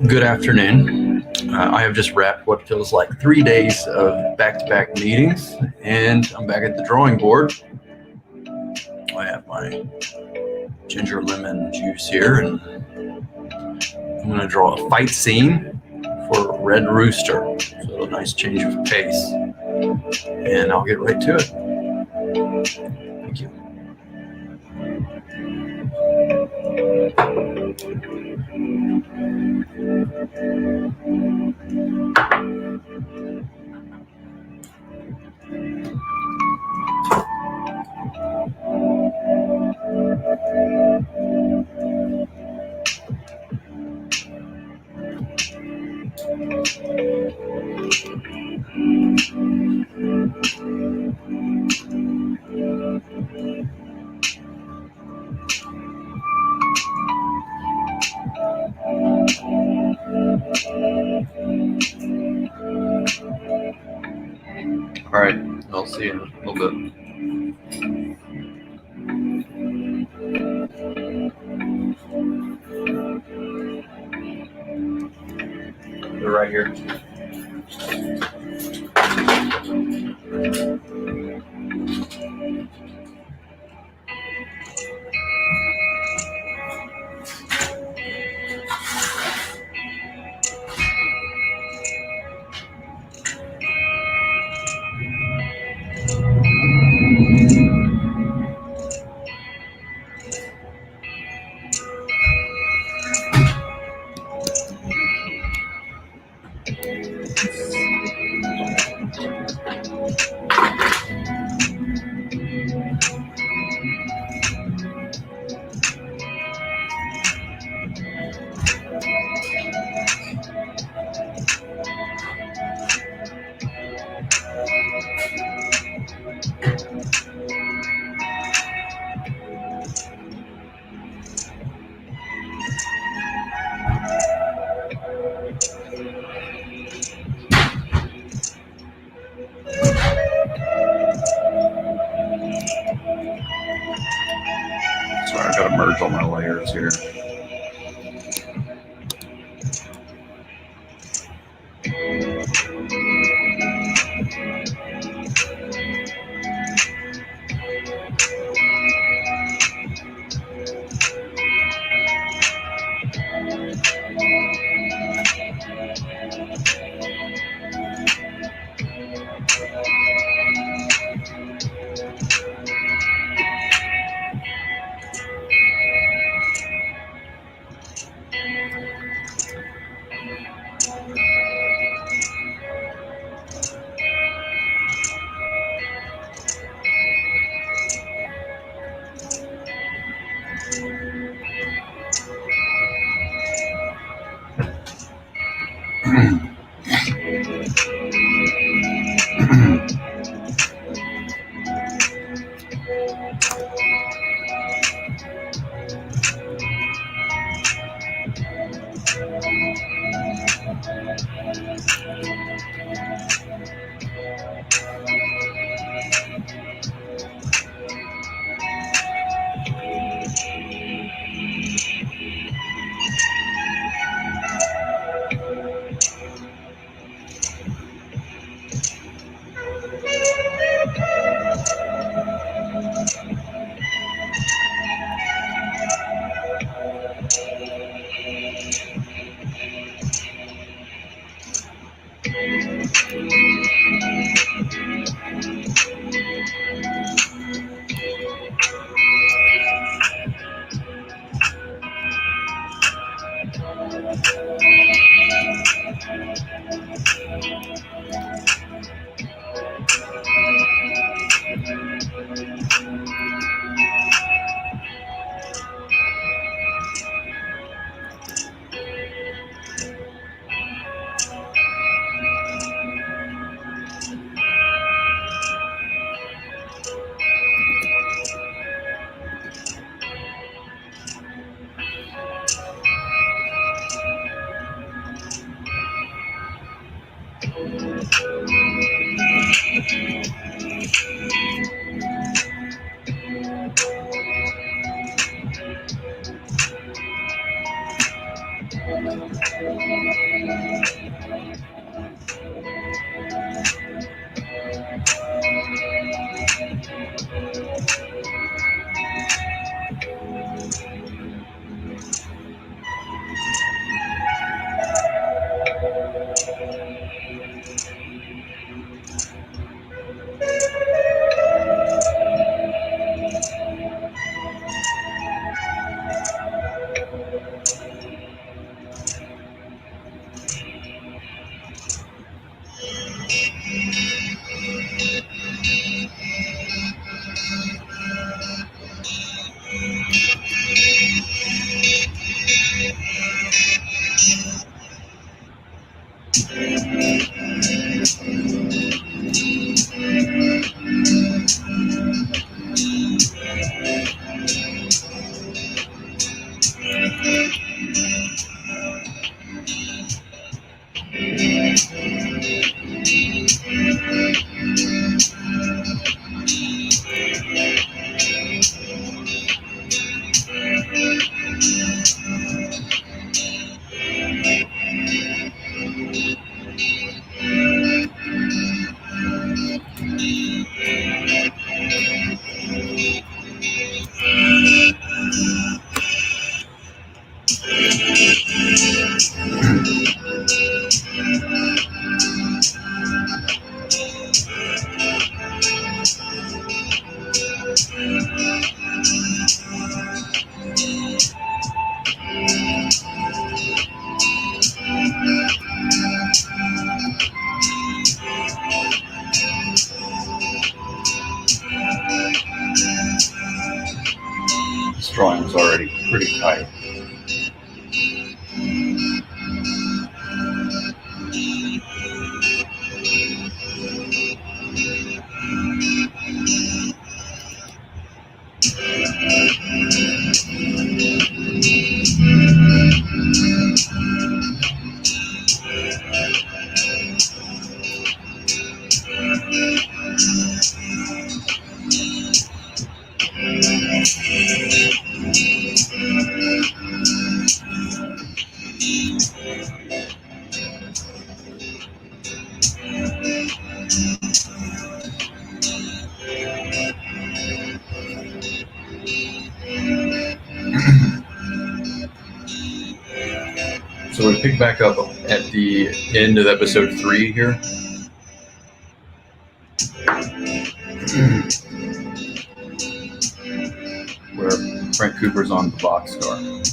Good afternoon. I have just wrapped what feels like 3 days of back-to-back meetings, and I'm back at the drawing board. I have my ginger lemon juice here, and I'm going to draw a fight scene for Red Rooster. So a nice change of pace, and I'll get right to it. Thank you. All right, I'll see you in a little bit. They're right here. Sorry, I gotta merge all my layers here. This drawing was already pretty tight. So we pick back up at the end of episode 3 here. Where Frank Cooper's on the boxcar.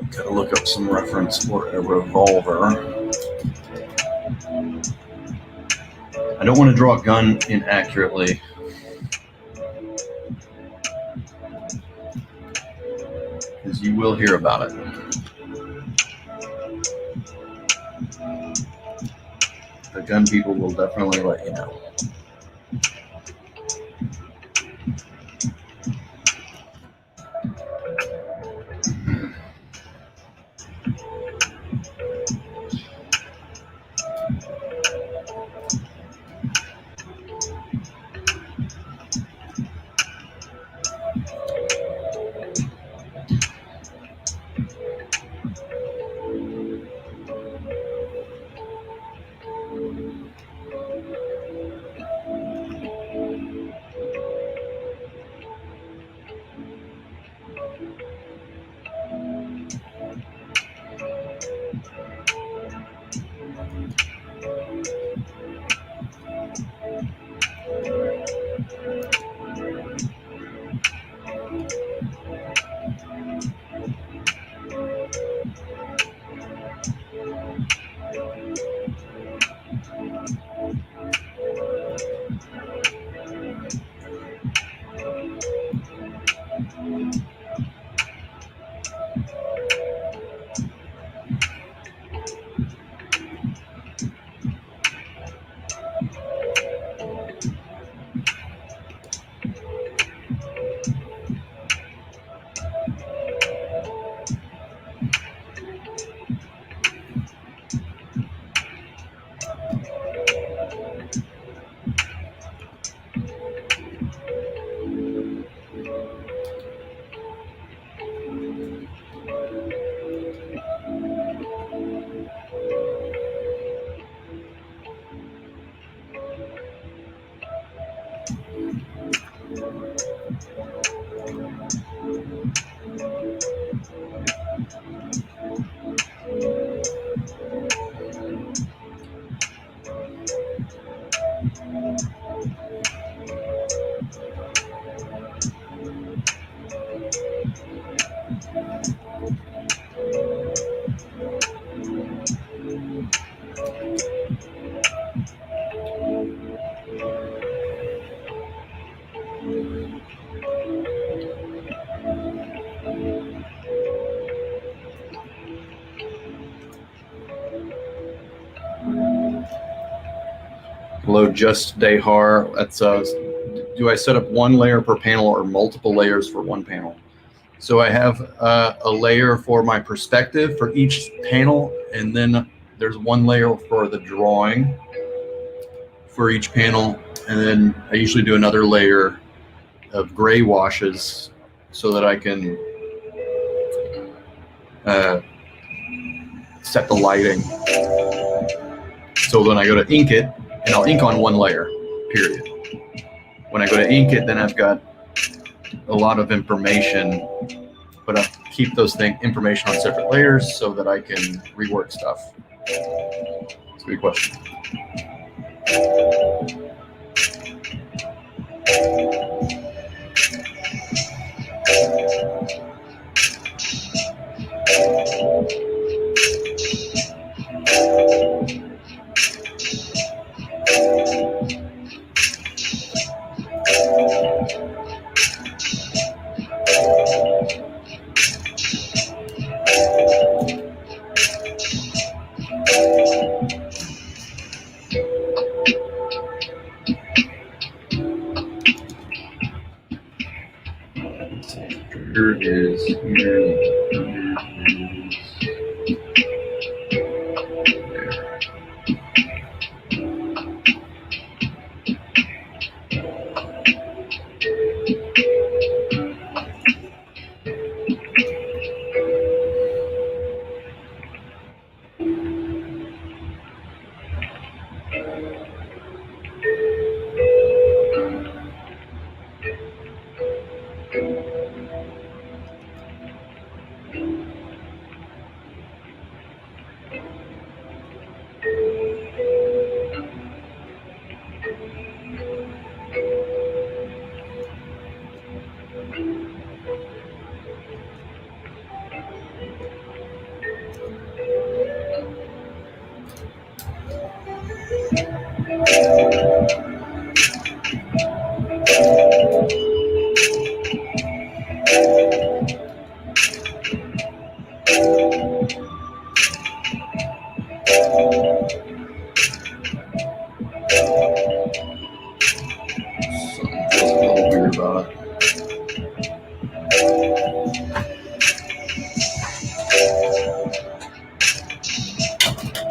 Gotta look up some reference for a revolver. I don't want to draw a gun inaccurately. Because you will hear about it. The gun people will definitely let you know. Hello, Just Dehar. That's do I set up one layer per panel or multiple layers for one panel? So I have a layer for my perspective for each panel, and then there's one layer for the drawing for each panel, and then I usually do another layer of gray washes so that I can set the lighting. So when I go to ink it, and I'll ink on one layer, period. When I go to ink it, then I've got a lot of information, but I keep those information on separate layers so that I can rework stuff. That's a good question. Here is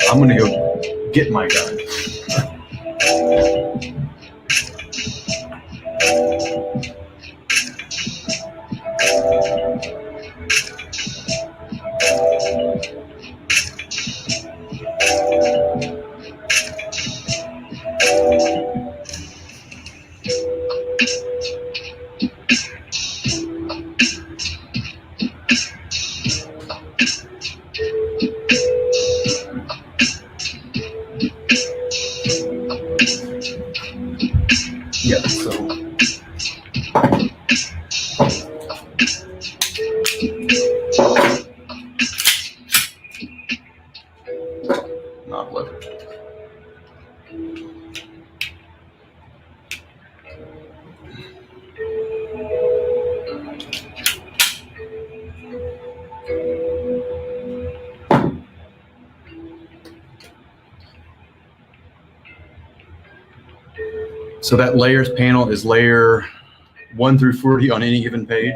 I'm gonna go get my gun. not 11. So that layers panel is layer 1 through 40 on any given page.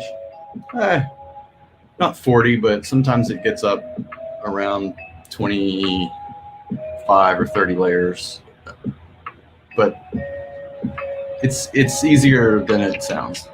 Not 40, but sometimes it gets up around 25 or 30 layers. But it's easier than it sounds.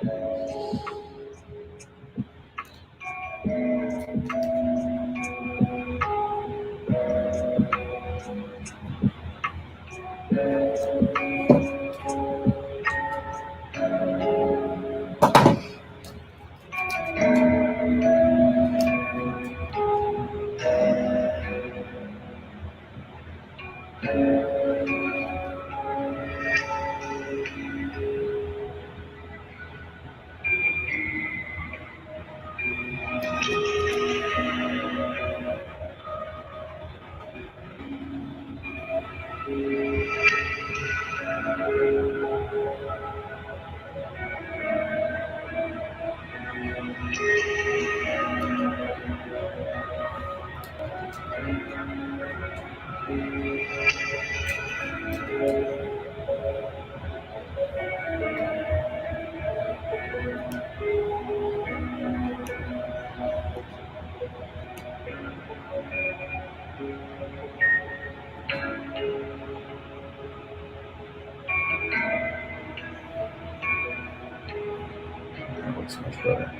That looks much better.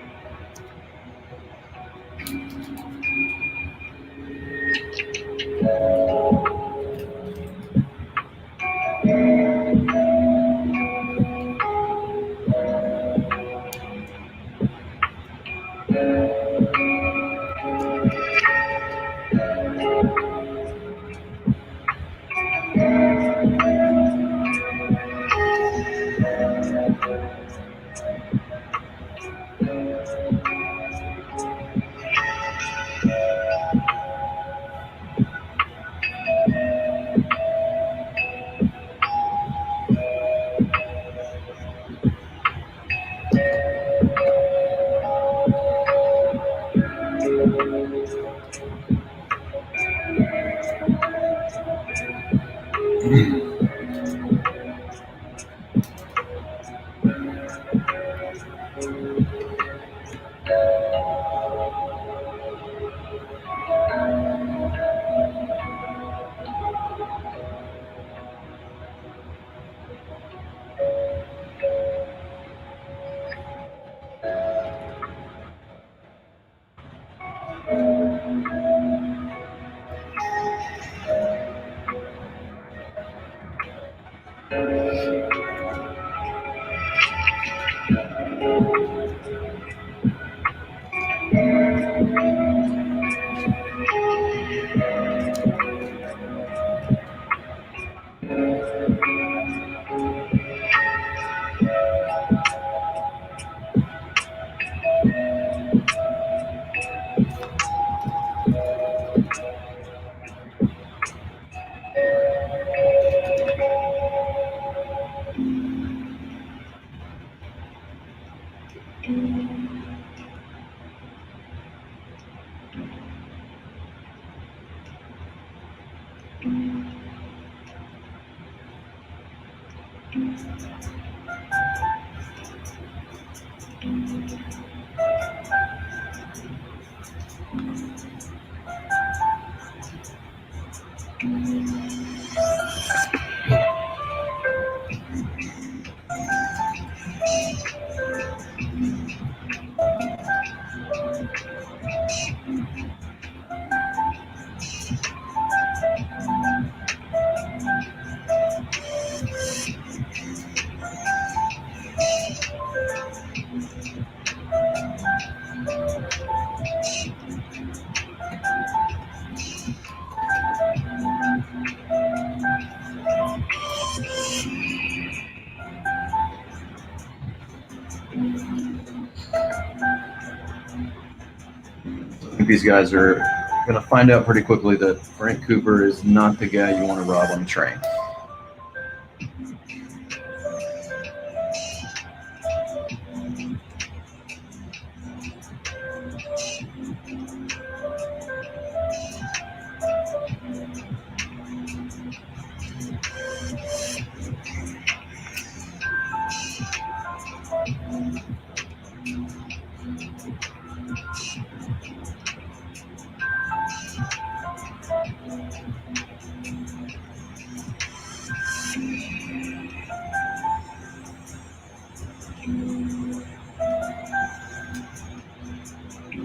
I think these guys are going to find out pretty quickly that Frank Cooper is not the guy you want to rob on the train.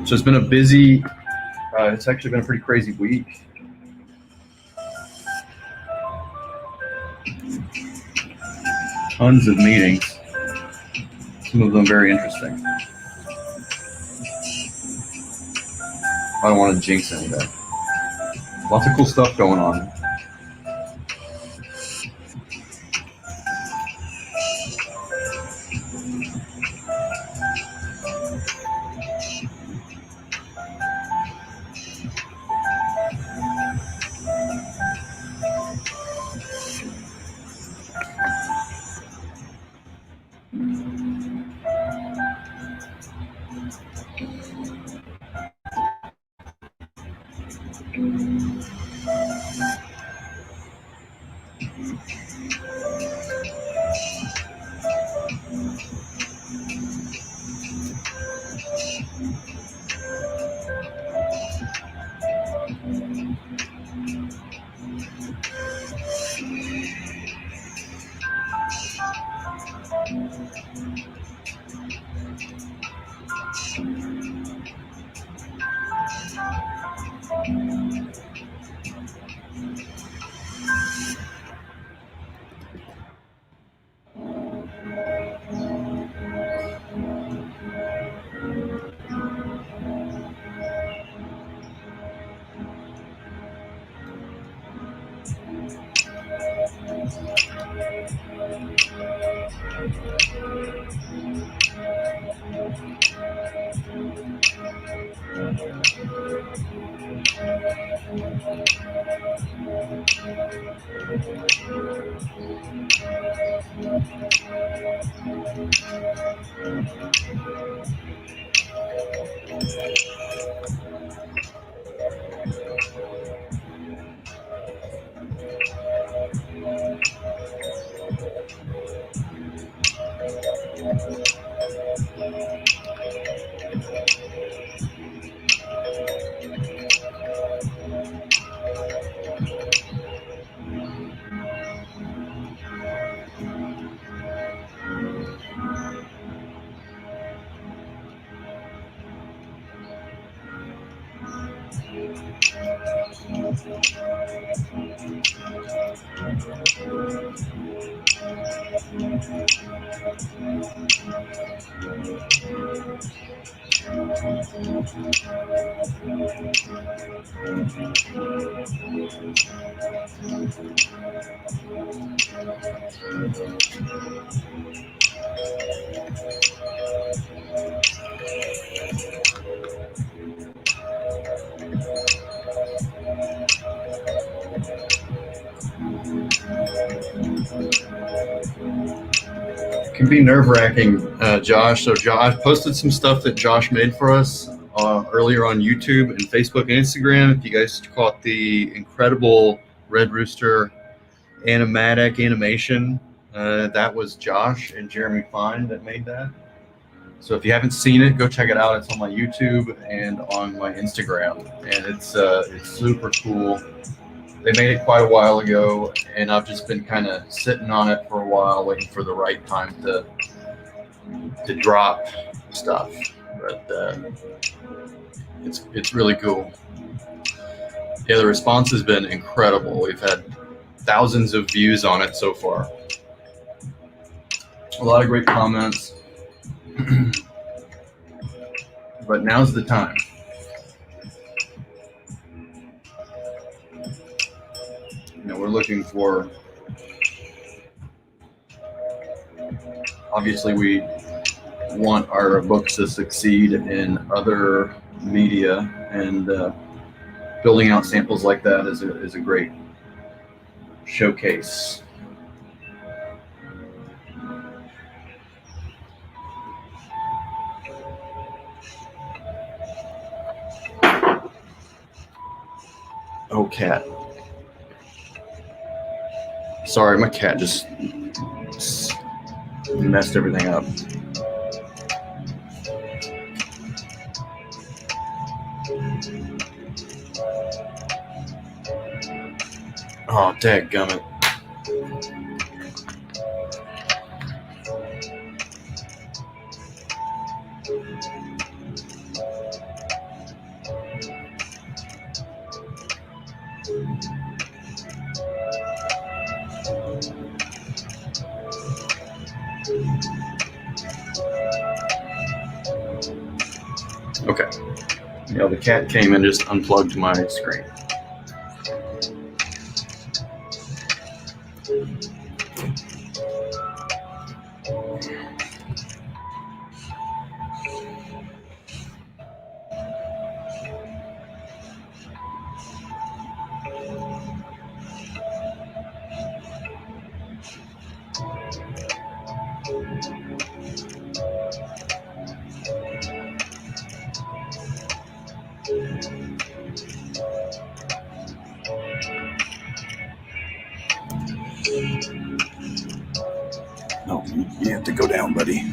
So it's been a busy, it's actually been a pretty crazy week. Tons of meetings, some of them very interesting. I don't want to jinx anything. Lots of cool stuff going on. Can be nerve-wracking, Josh. So Josh posted some stuff that Josh made for us earlier on YouTube and Facebook and Instagram. If you guys caught the incredible Red Rooster animation, that was Josh and Jeremy Fine that made that. So if you haven't seen it, go check it out. It's on my YouTube and on my Instagram, and it's super cool. They made it quite a while ago, and I've just been kind of sitting on it for a while, waiting for the right time to drop stuff. But it's really cool. Yeah, the response has been incredible. We've had thousands of views on it so far. A lot of great comments. But now's the time. We're looking for, obviously we want our books to succeed in other media, and building out samples like that is a great showcase. Oh, cat. Sorry, my cat just messed everything up. Oh, dadgummit. Okay. Yeah, the cat came and just unplugged my screen. No, you have to go down, buddy.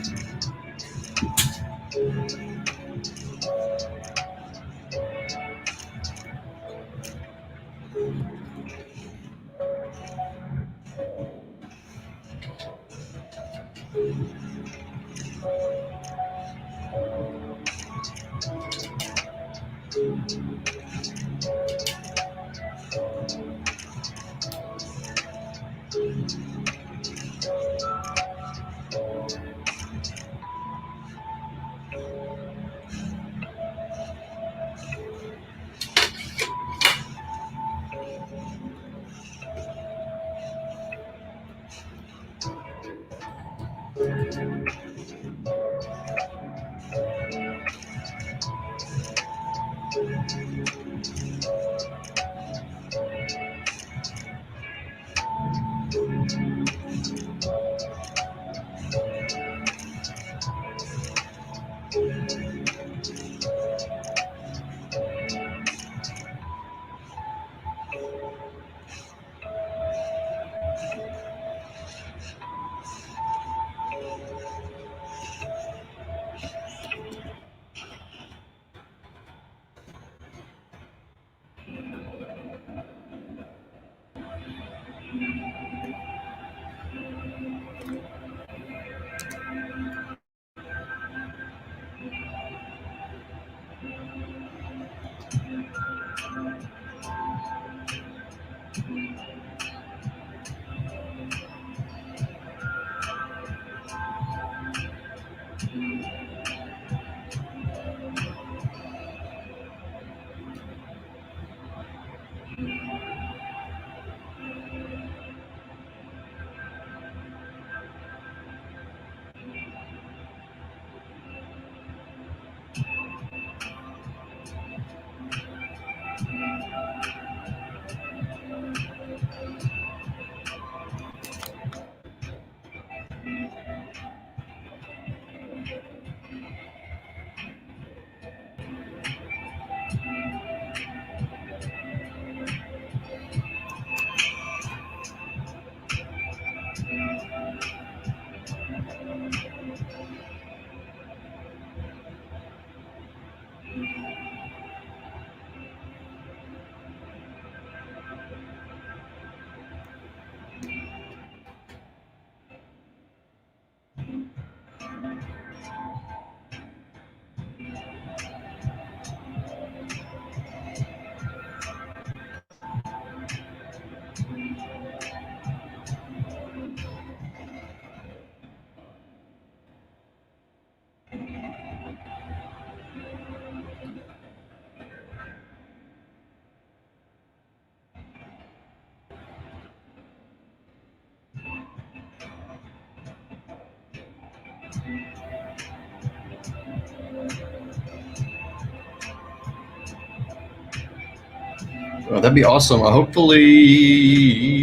Well, that'd be awesome. Hopefully,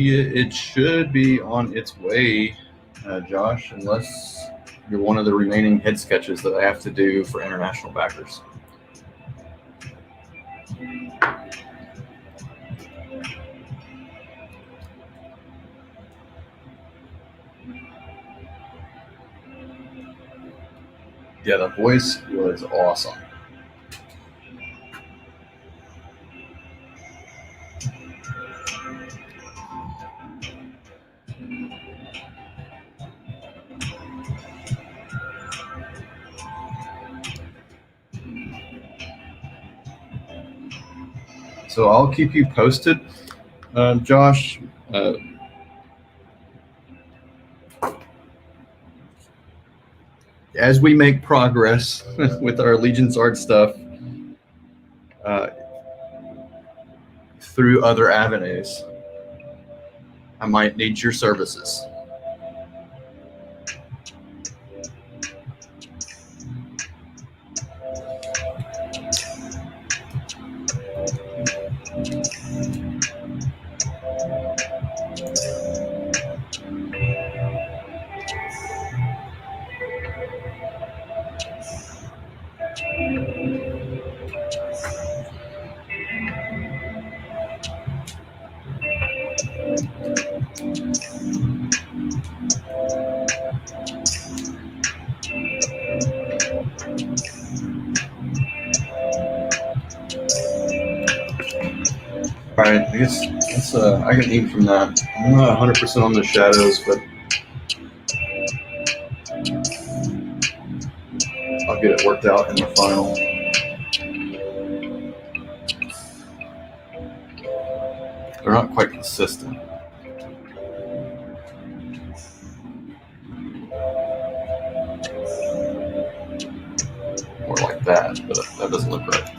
it should be on its way, Josh, unless you're one of the remaining head sketches that I have to do for international backers. Yeah, the voice was awesome. So I'll keep you posted, Josh. As we make progress with our Allegiance Art stuff through other avenues, I might need your services. All right, I guess I can eat from that. I'm not 100% on the shadows, but I'll get it worked out in the final. They're not quite consistent. More like that, but that doesn't look right.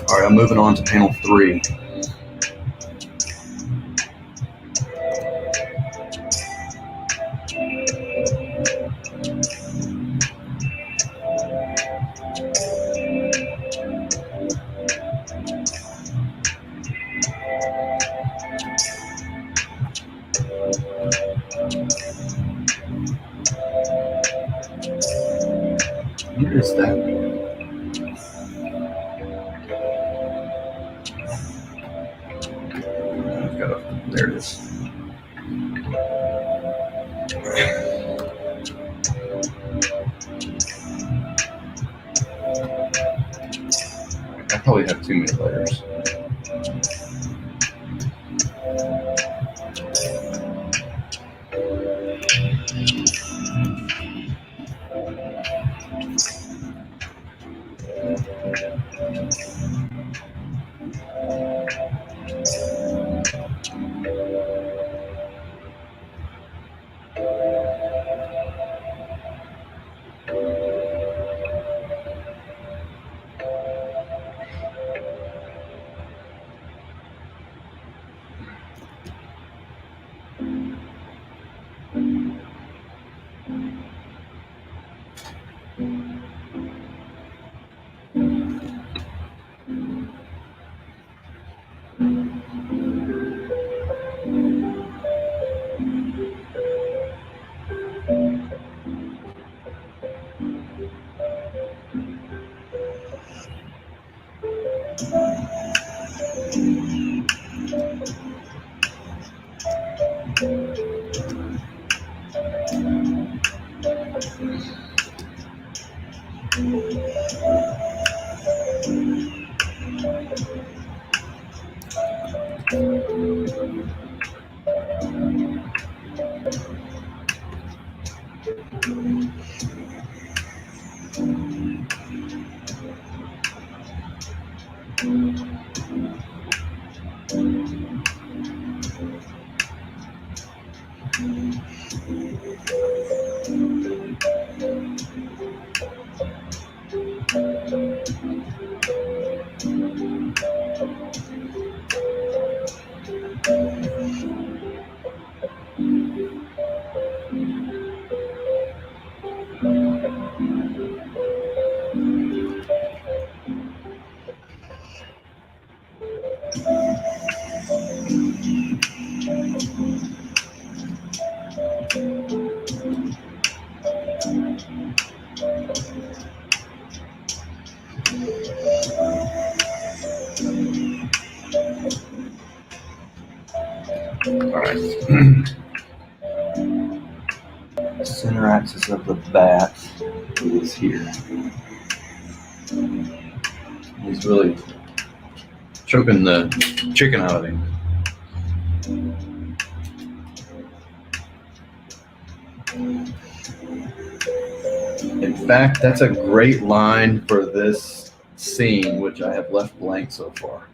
All right, I'm moving on to panel 3. Where is that? There it is. I probably have too many layers. All right. The center axis of the bat is here. He's really choking the chicken out of him. In fact, that's a great line for this scene, which I have left blank so far.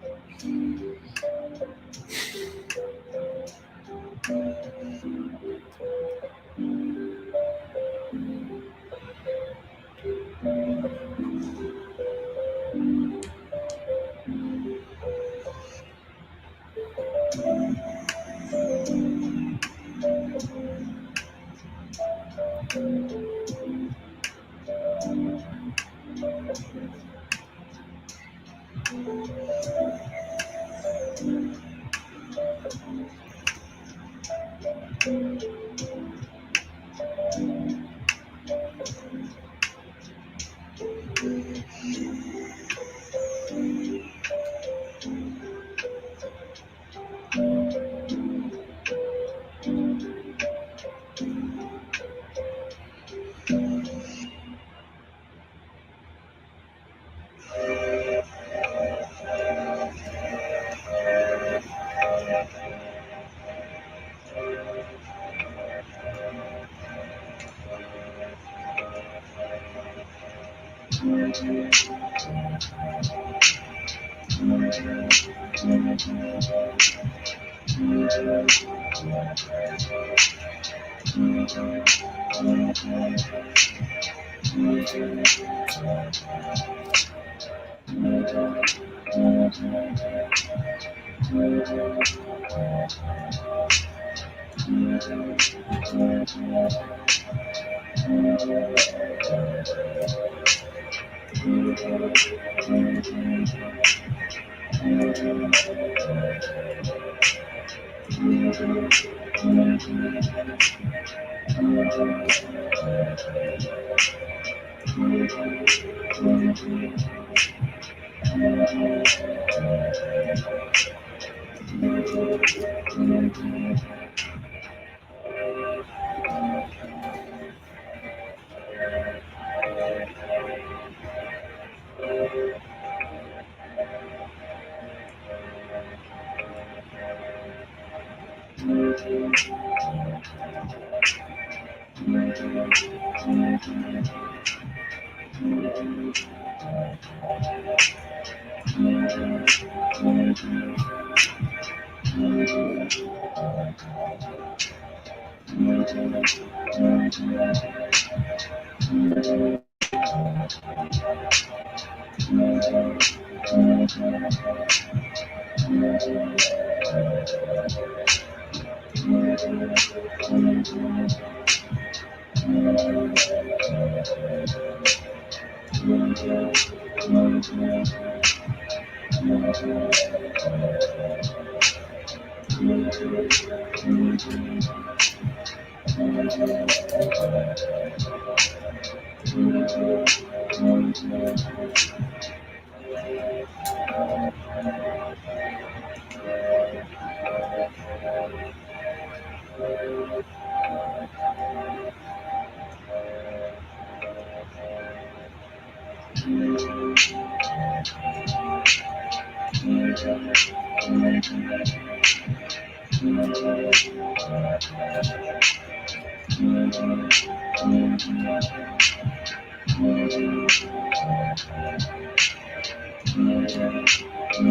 I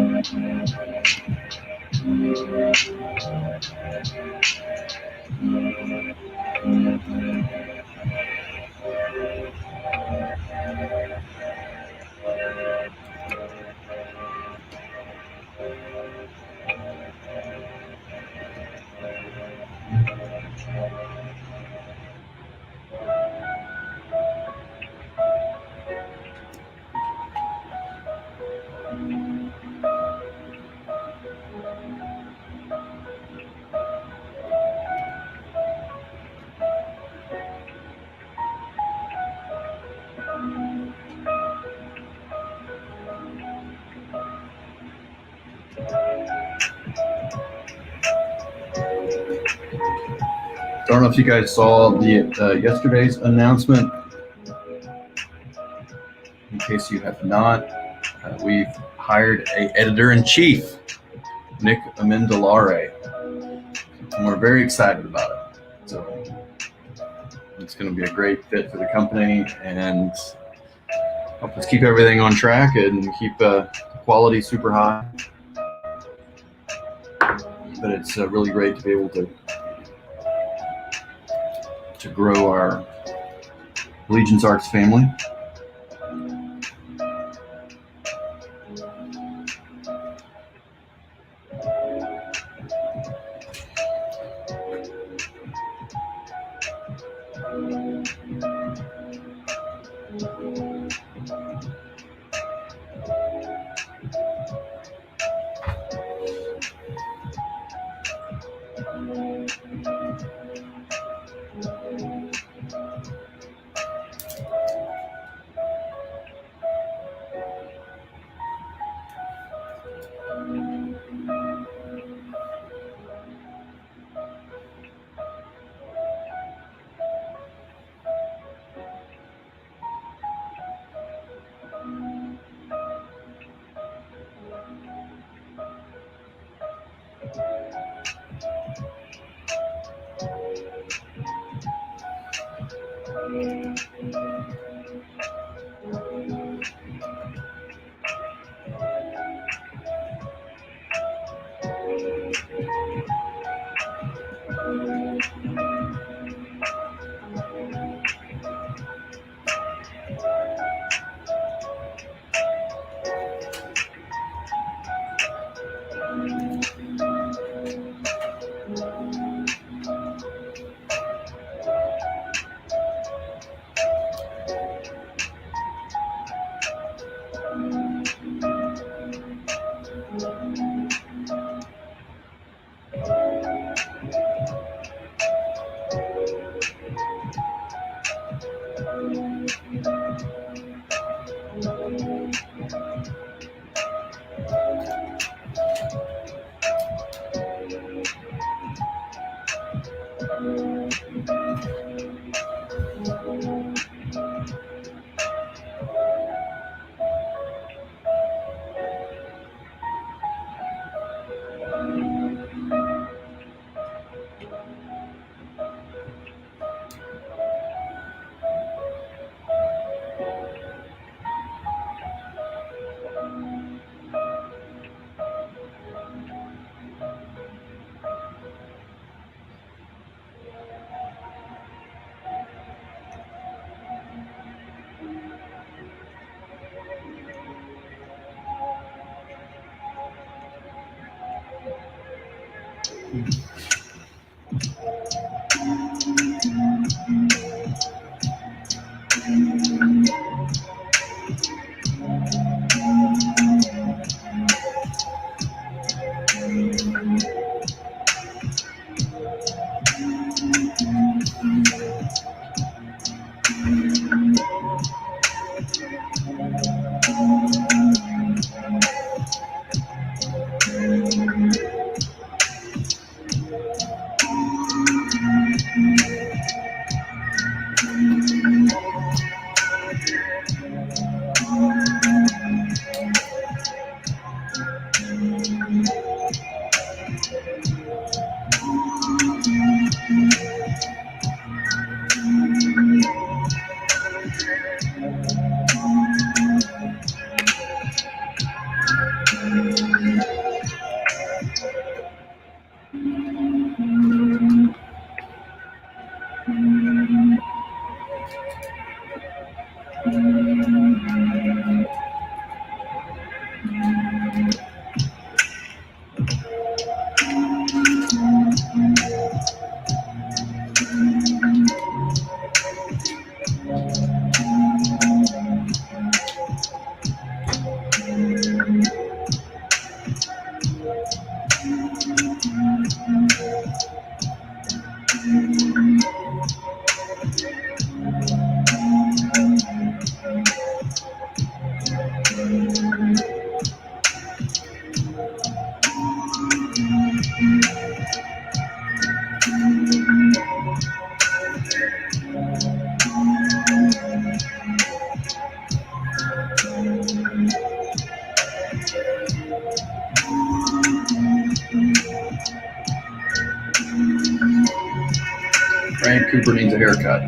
don't know if you guys saw the yesterday's announcement. In case you have not, we've hired a editor-in-chief, Nick Amendolare, and we're very excited about it. So it's going to be a great fit for the company and help us keep everything on track and keep quality super high. But it's really great to be able to grow our Legion's Arts family. Frank Cooper needs a haircut.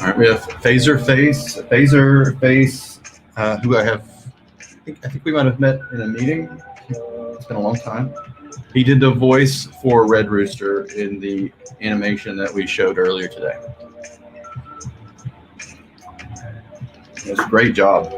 All right, we have Phaser Face, who I think we might have met in a meeting. It's been a long time. He did the voice for Red Rooster in the animation that we showed earlier today. It's a great job.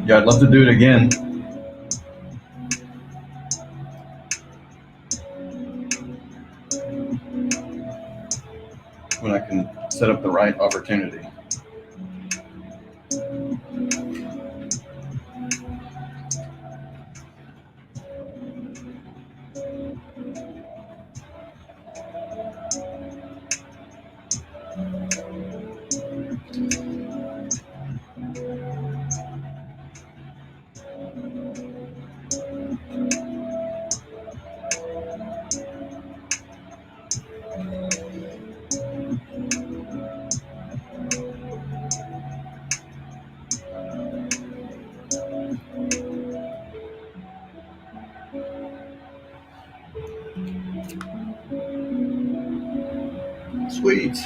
Yeah, I'd love to do it again. when I can set up the right opportunity. Sweet.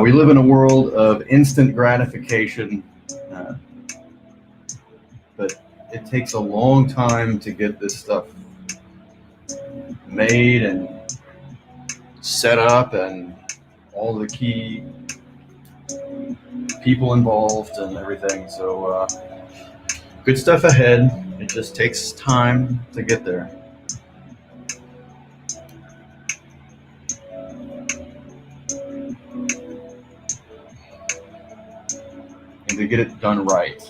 We live in a world of instant gratification, but it takes a long time to get this stuff made and set up, and all the key people involved and everything. So good stuff ahead. It just takes time to get there. And to get it done right.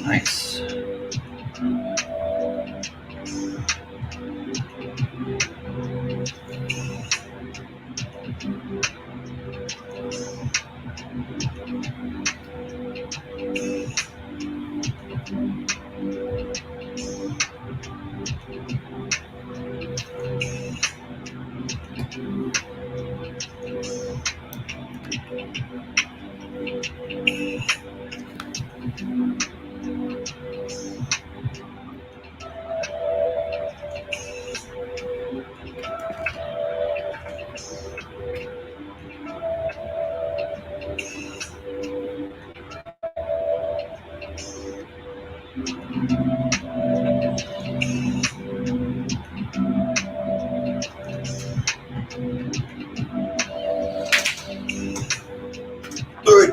Nice.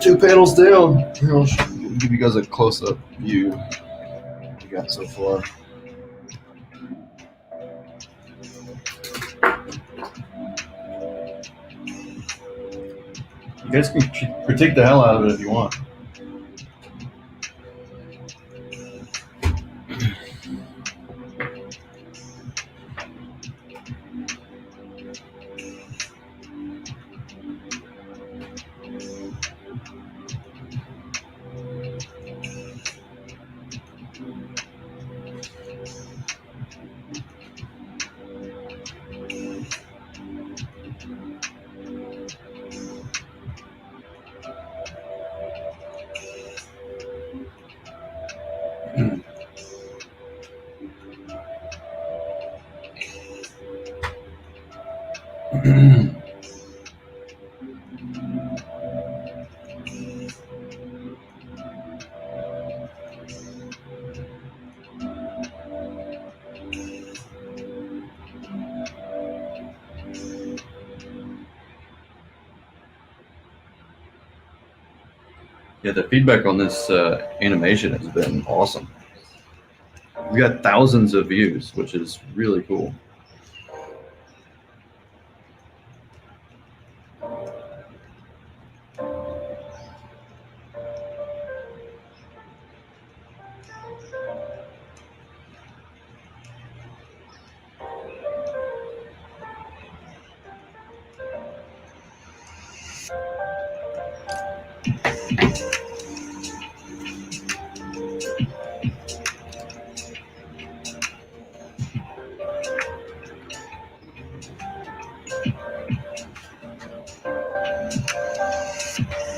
2 panels down. Here, I'll give you guys a close-up view of what we got so far. You guys can critique the hell out of it if you want. Yeah, the feedback on this animation has been awesome. We got thousands of views, which is really cool.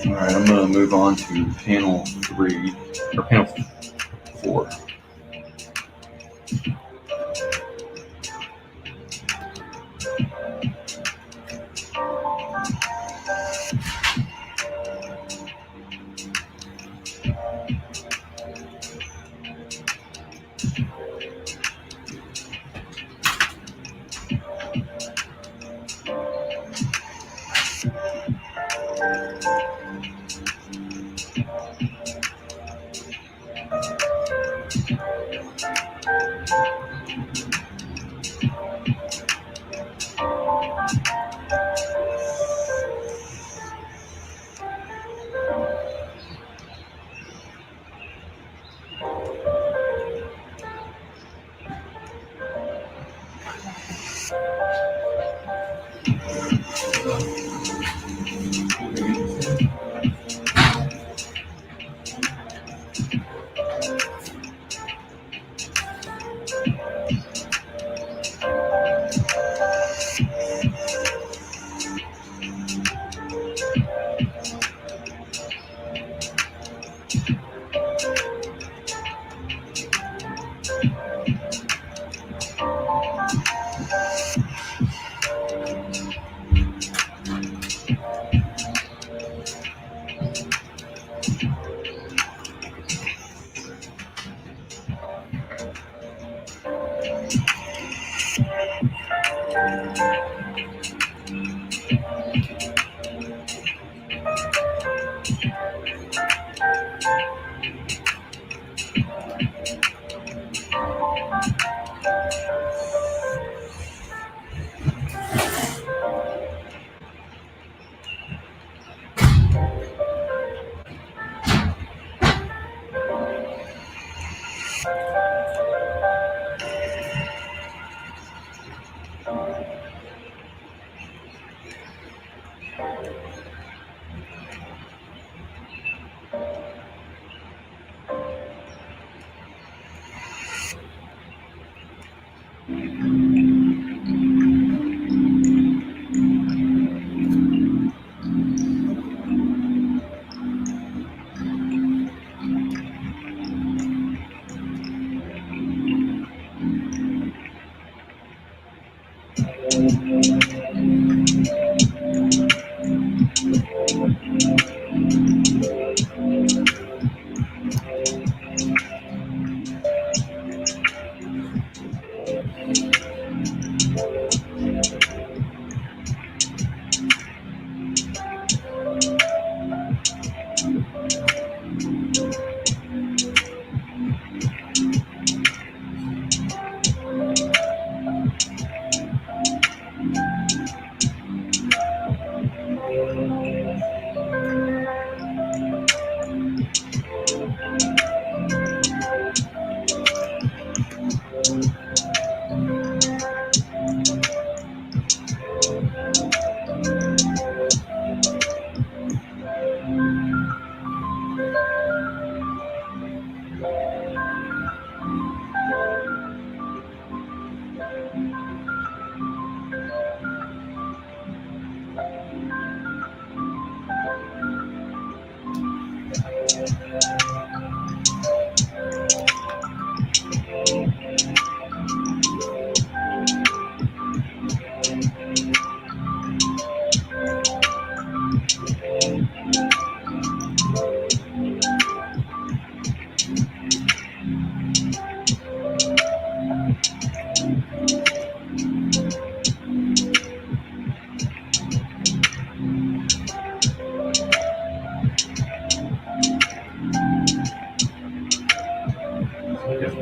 All right, I'm going to move on to panel 3, or panel 4.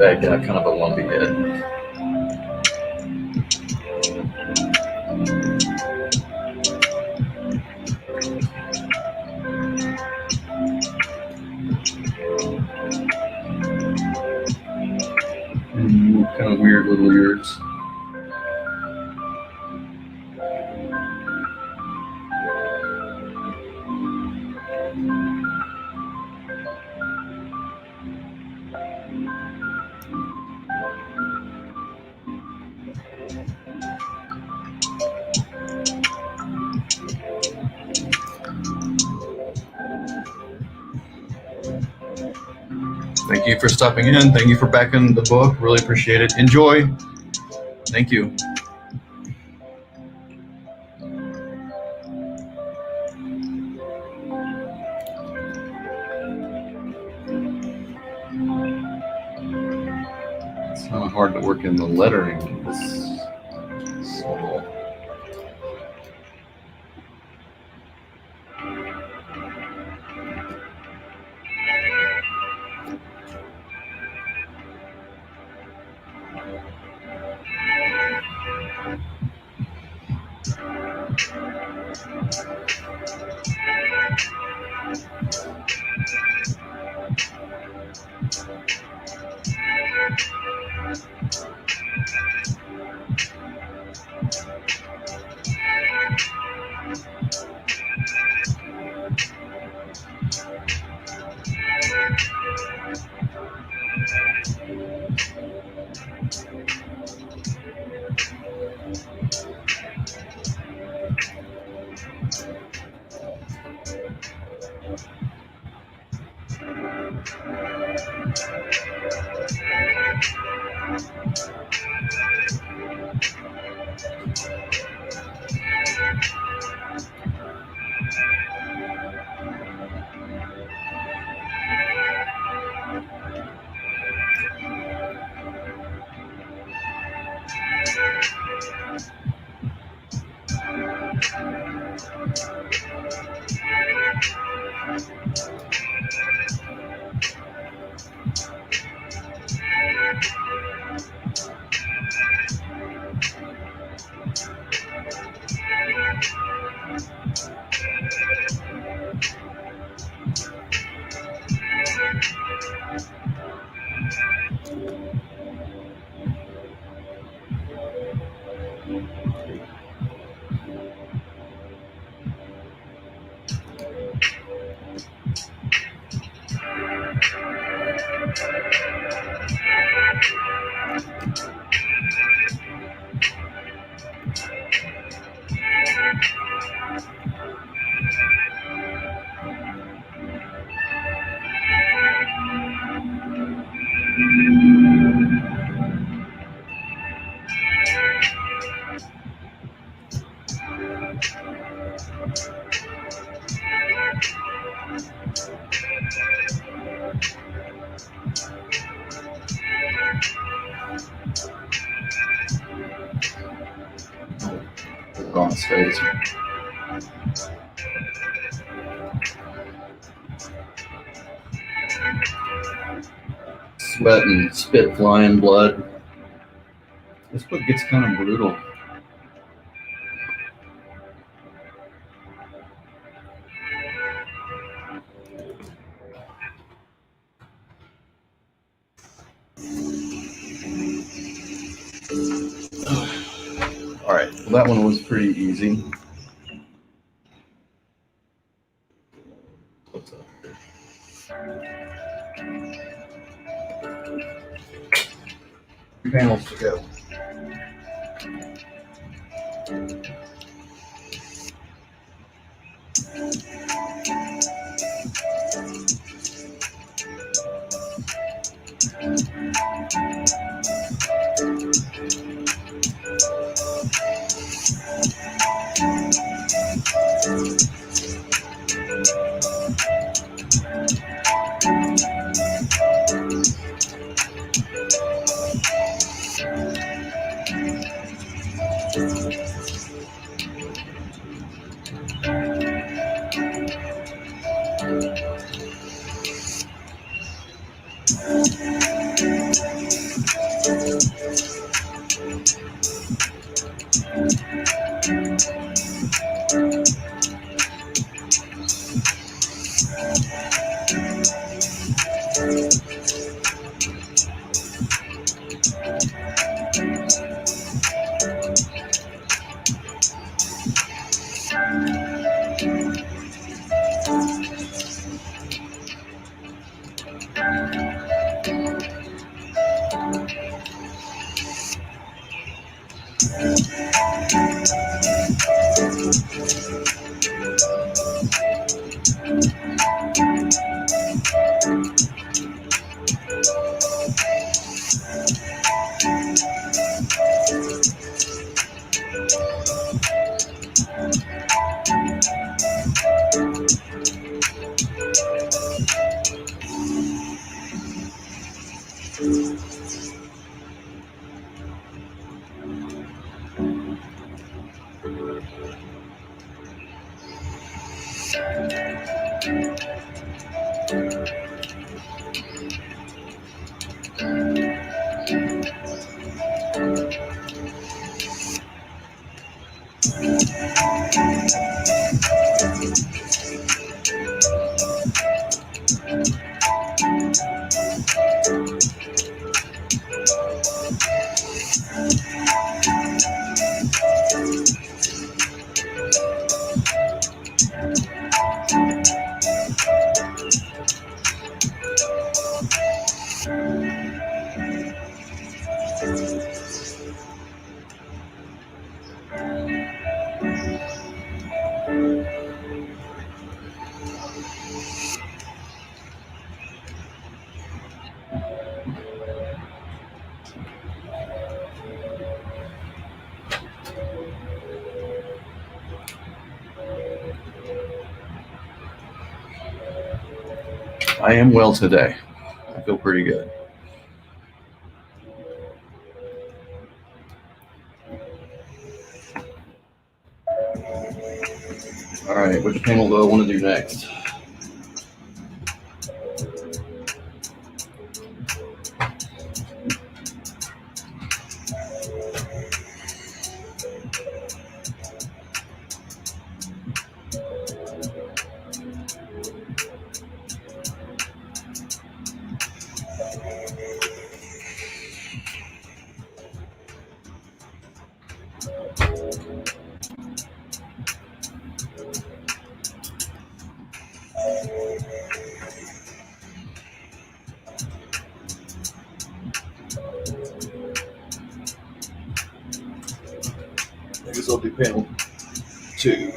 That got kind of a lumpy head. Kind of weird little ears. Thank you for stopping in. Thank you for backing the book. Really appreciate it. Enjoy. Thank you. It's kind of hard to work in the lettering this small. On his face. Sweat and spit flying, blood. This book gets kind of brutal. All right, well, that one was pretty easy. What's up here? 3 panels to go. I am well today. I feel pretty good. All right, which panel do I want to do next? I guess I'll do panel 2.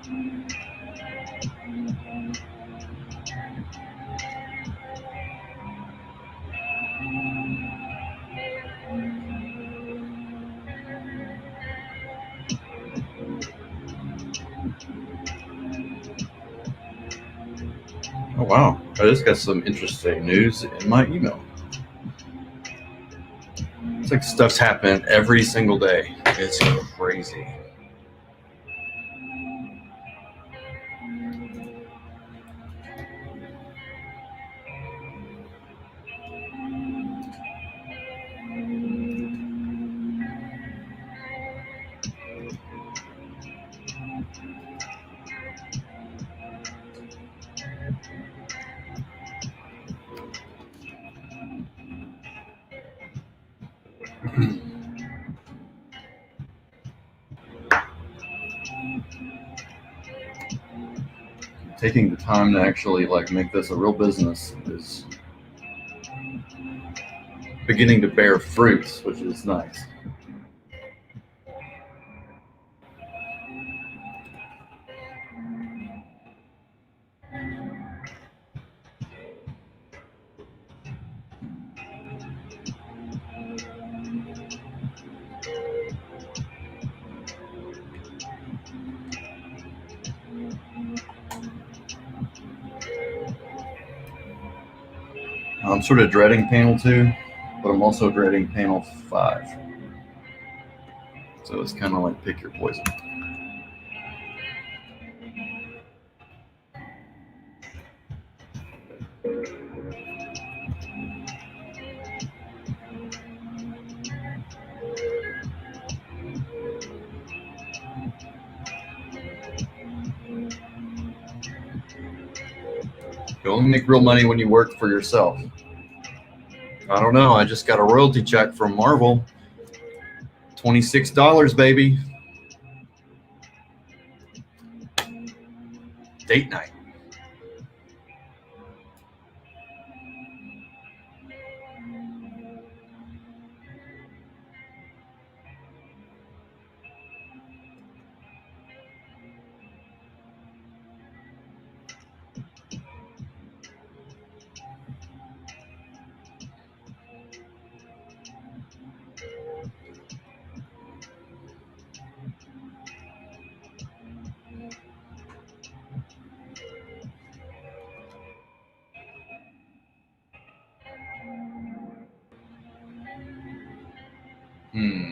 Oh wow! I just got some interesting news in my email. It's like stuff's happening every single day. It's crazy. Taking the time to actually like make this a real business is beginning to bear fruits, which is nice. I'm sort of dreading panel 2, but I'm also dreading panel 5. So it's kind of like pick your poison. You only make real money when you work for yourself. I don't know. I just got a royalty check from Marvel. $26, baby. Date night. Mm.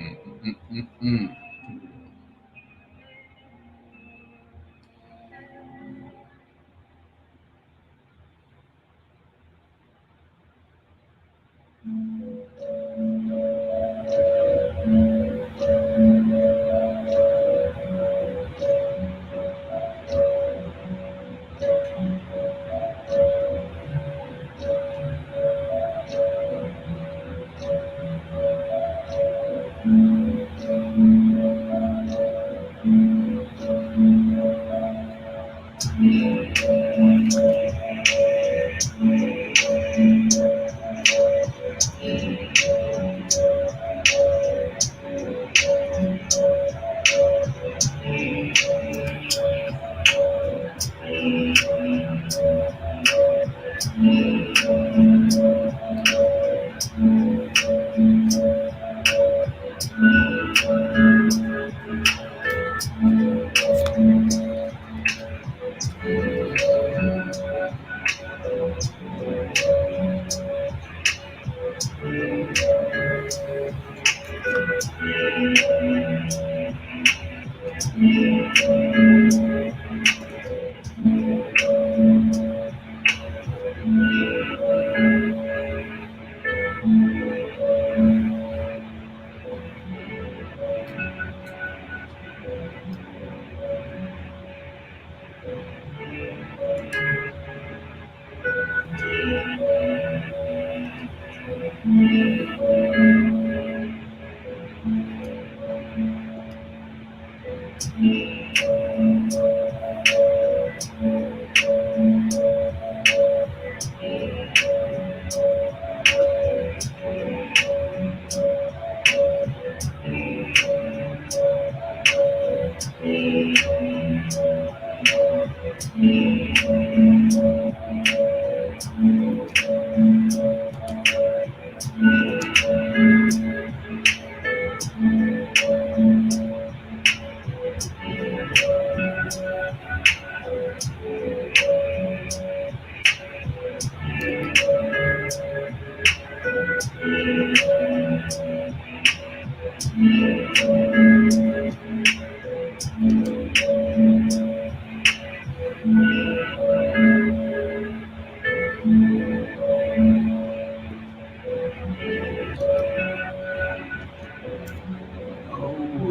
Oh,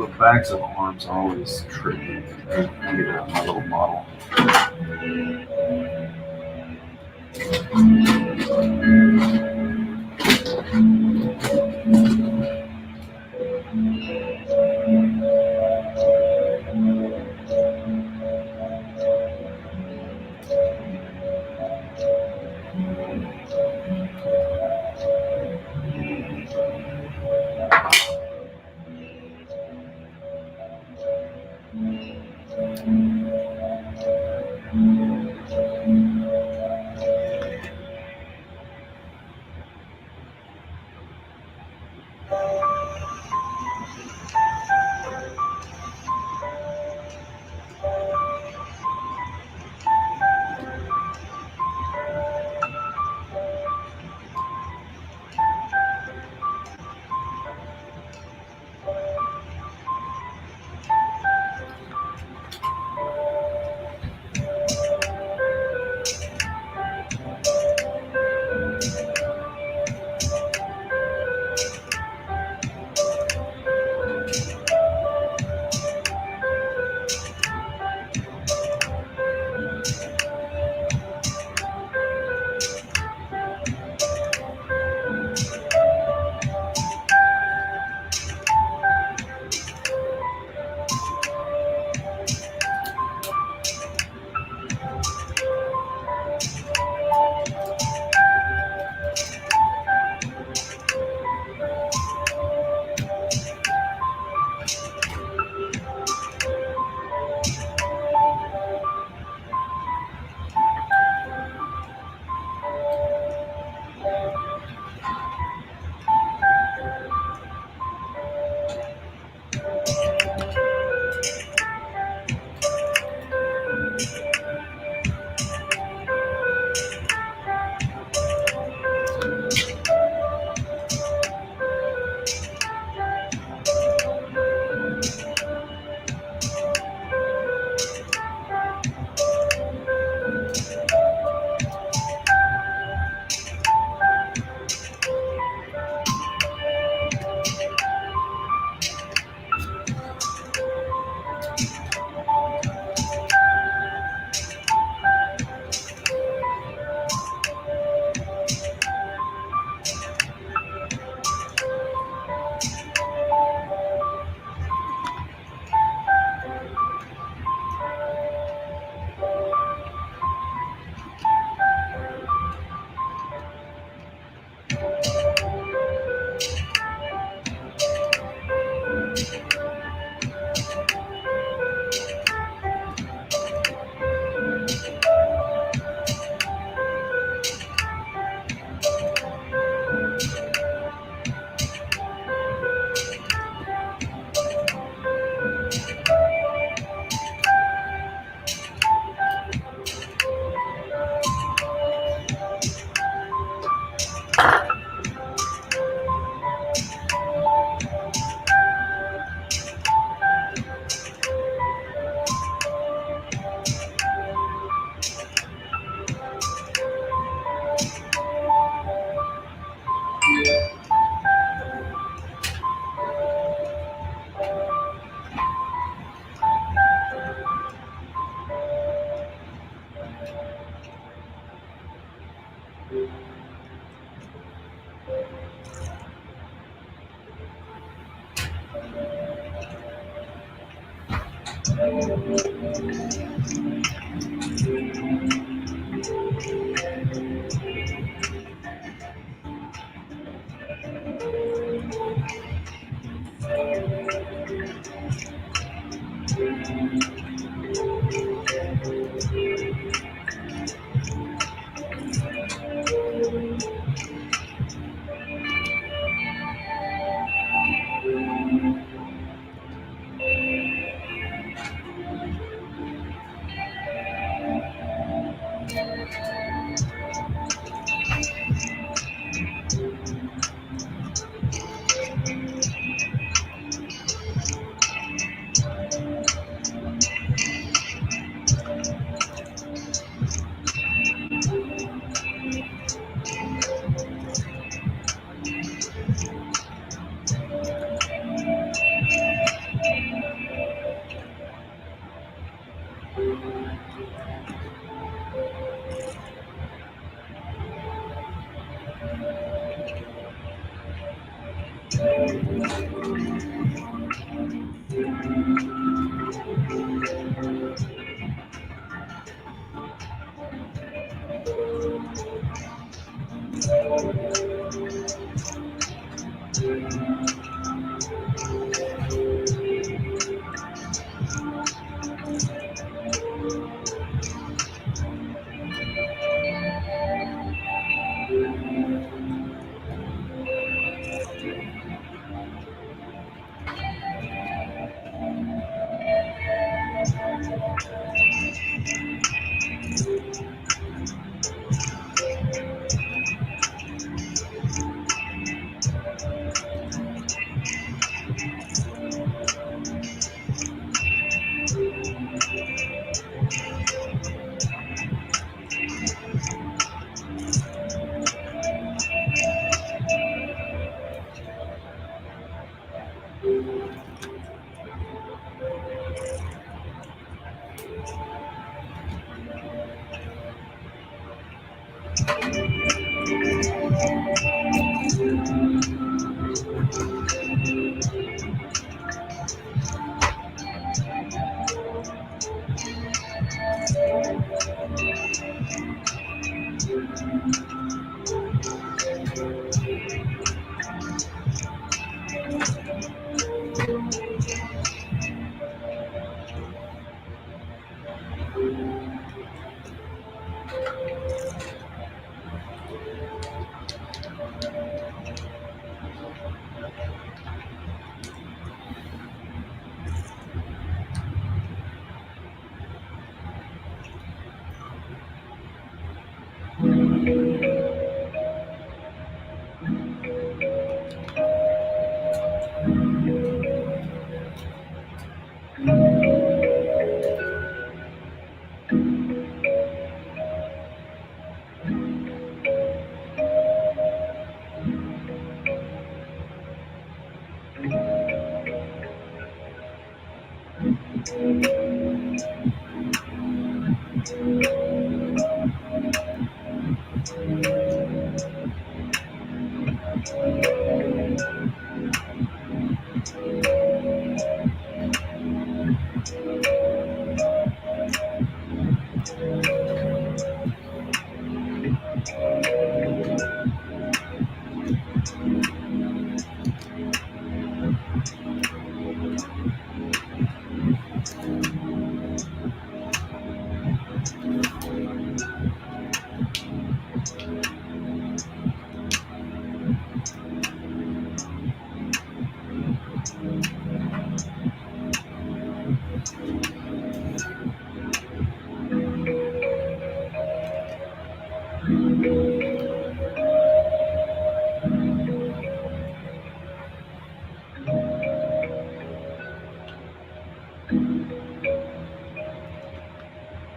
the backs of arms are always tricky. Get out my little model.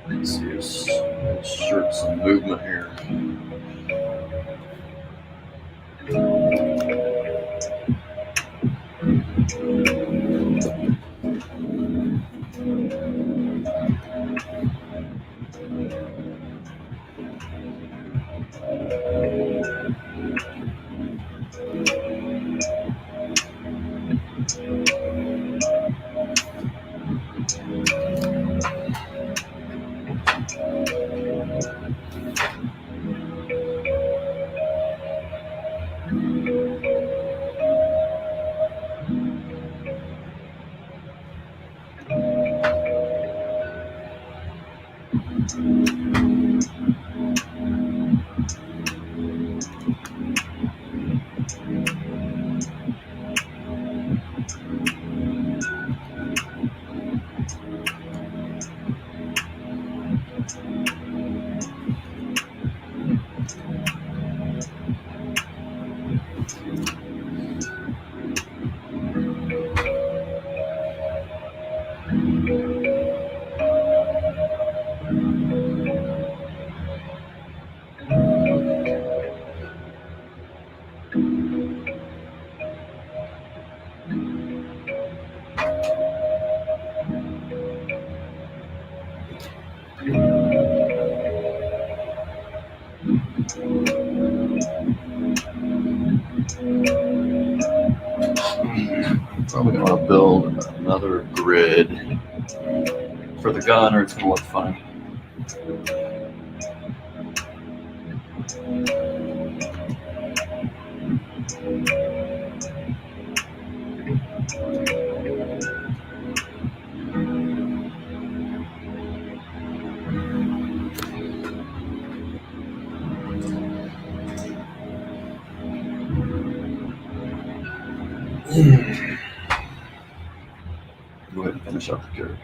Let's see, insert some movement here. Probably want to build another grid for the gun, or it's going to look funny. Go ahead and finish up the character.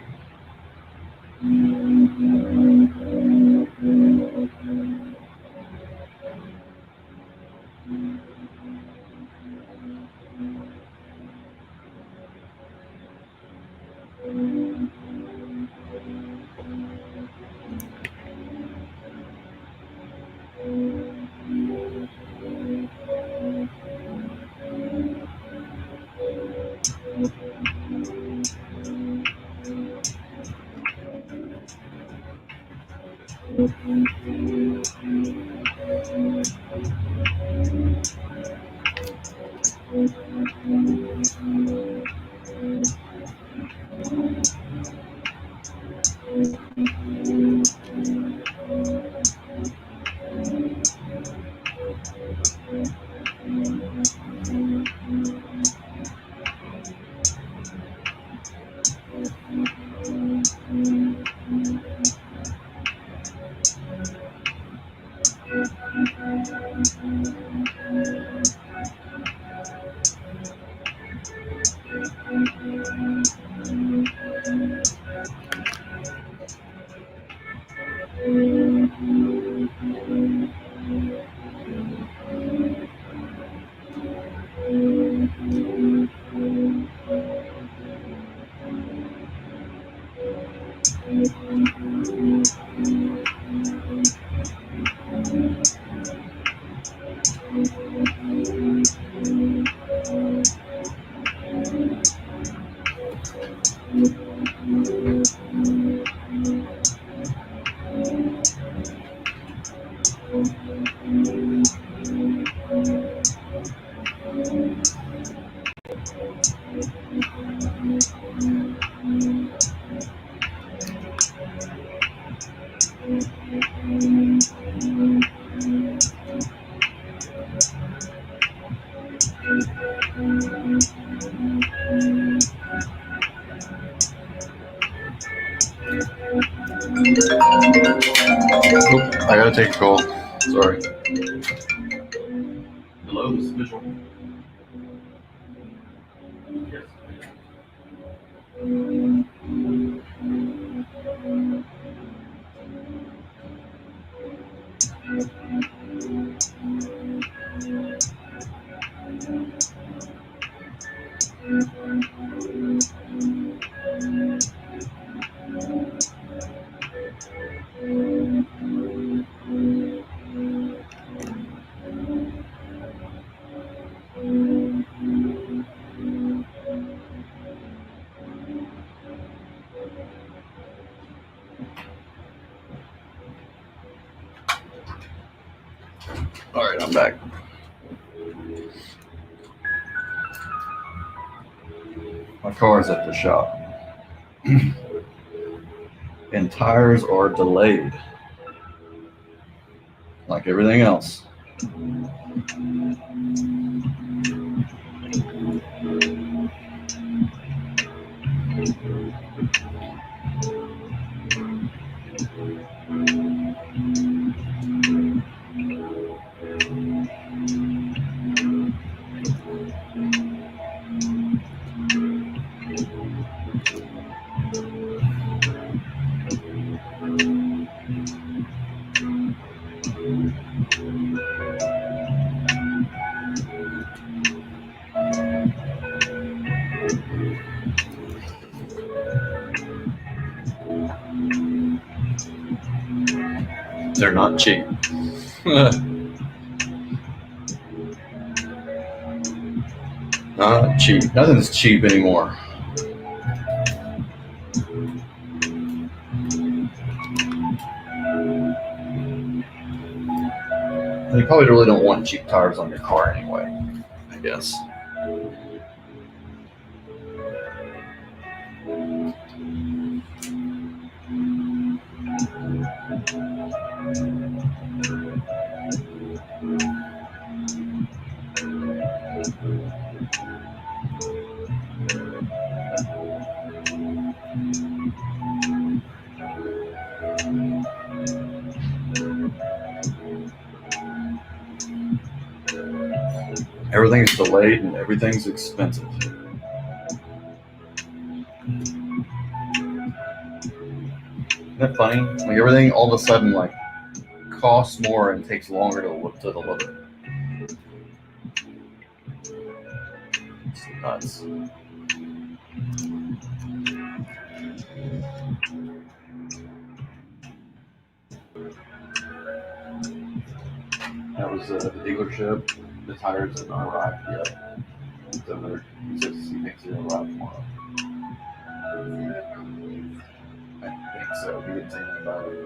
Oop, I gotta take a call. Sorry. Hello, this is Mitchell. Yes. All right, I'm back. My car's at the shop. And tires are delayed. Like everything else. They're not cheap. Not cheap. Nothing's cheap anymore. You probably really don't want cheap tires on your car anyway, I guess. Everything's delayed and everything's expensive. Isn't that funny? Like everything all of a sudden like costs more and takes longer to deliver. It's nuts. That was the dealership. The tires have not arrived yet. So he says he thinks they'll arrive tomorrow. I think so. He didn't say anything about it.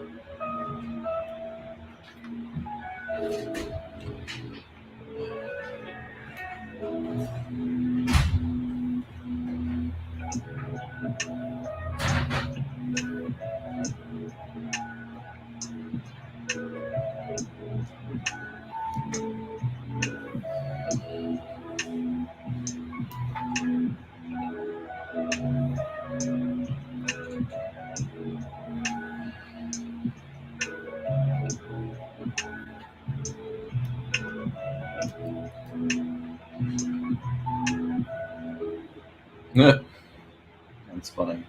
That's funny.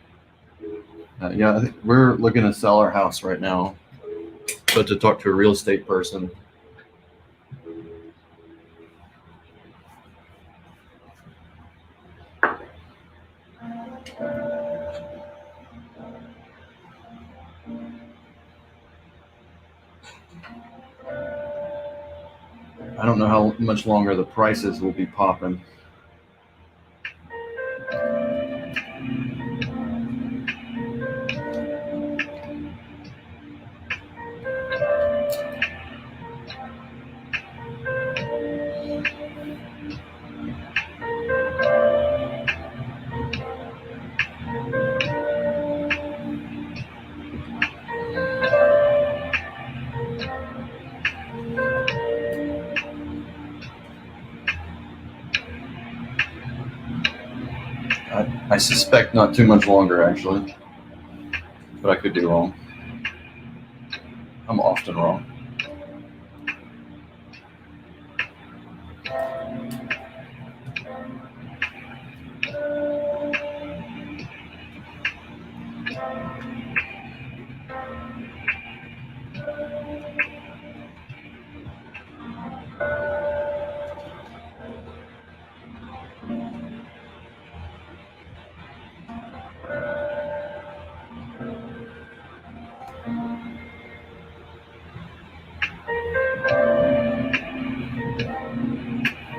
Yeah, I think we're looking to sell our house right now, but to talk to a real estate person. I don't know how much longer the prices will be popping. I suspect not too much longer, actually, but I could be wrong. I'm often wrong.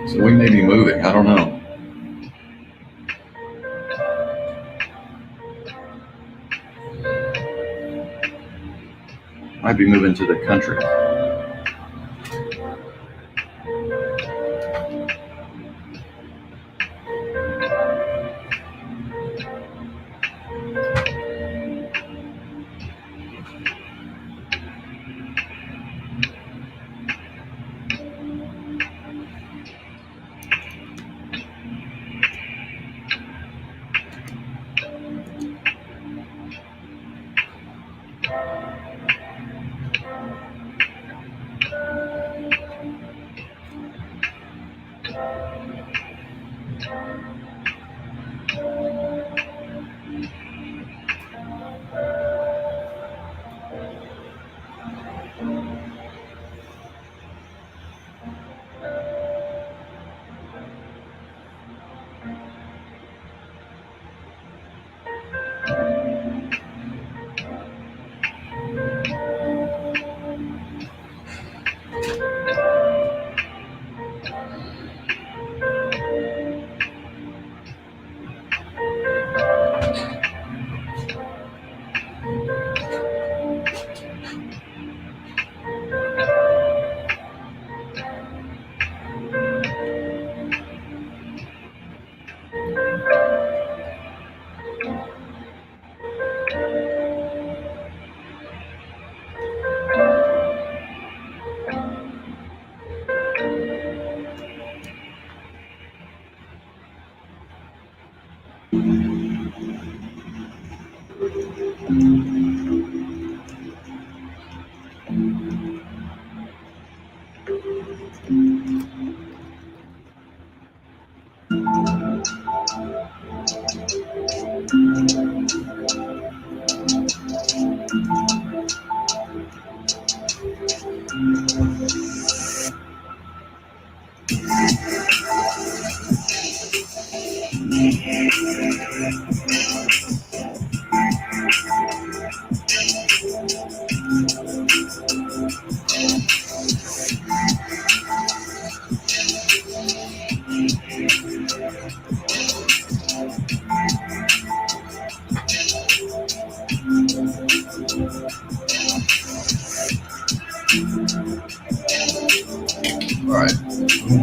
So we may be moving. I don't know. Might be moving to the country.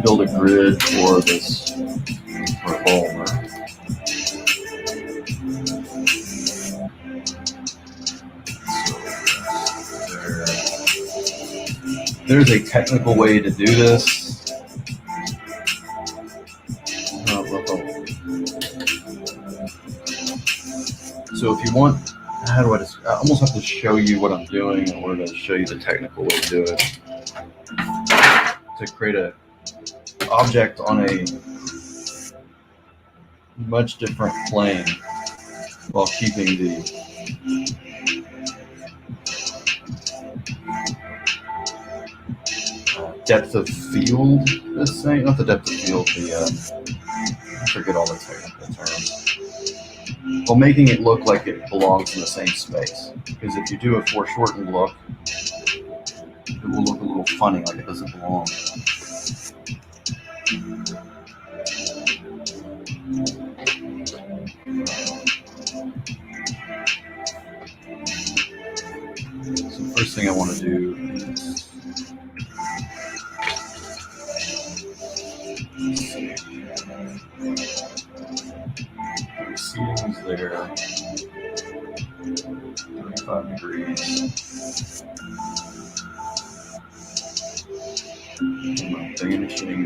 to build a grid for this revolver. There's a technical way to do this. So if you want, how do I just, I almost have to show you what I'm doing in order to show you the technical way to do it. To create a object on a much different plane while keeping the depth of field, this thing, not the depth of field, I forget all the technical terms. While making it look like it belongs in the same space. Because if you do a foreshortened look, it will look a little funny, like it doesn't belong. So the first thing I want to do is seams there, 35 degrees. And my vanishing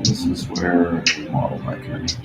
This is where the model might connect.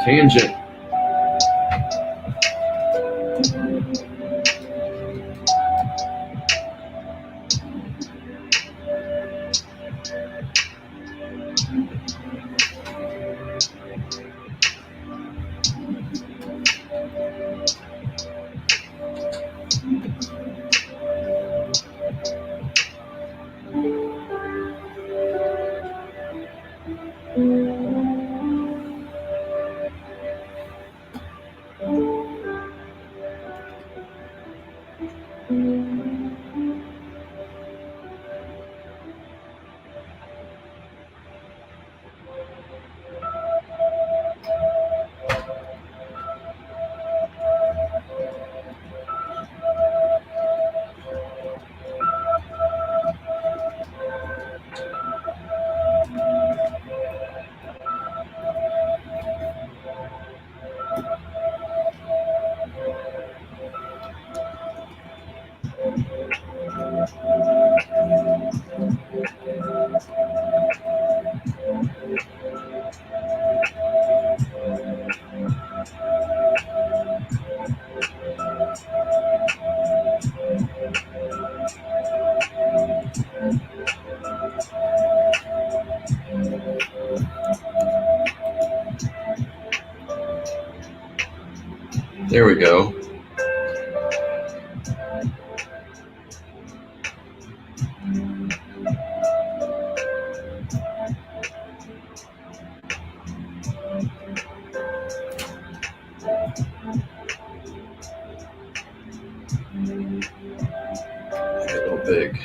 Tangent. There we go. Make it a little big.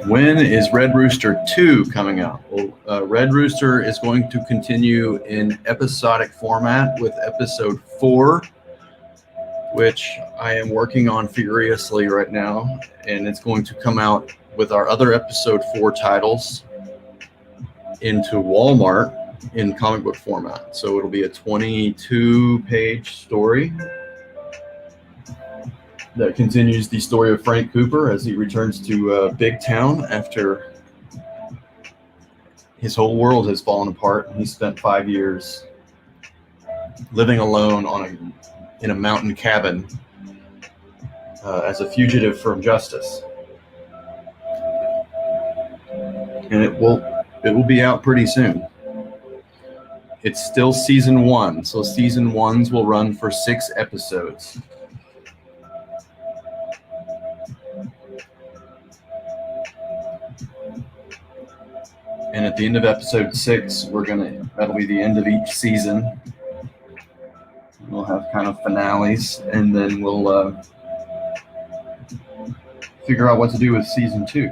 When is Red Rooster 2 coming out? Well, Red Rooster is going to continue in episodic format with episode 4, which I am working on furiously right now, and it's going to come out with our other episode 4 titles into Walmart in comic book format. So it'll be a 22-page story that continues the story of Frank Cooper as he returns to Big Town after his whole world has fallen apart. He spent 5 years living alone in a mountain cabin as a fugitive from justice. And it will be out pretty soon. It's still season 1, so season 1s will run for 6 episodes. And at the end of episode 6, that'll be the end of each season. We'll have kind of finales, and then we'll figure out what to do with season 2.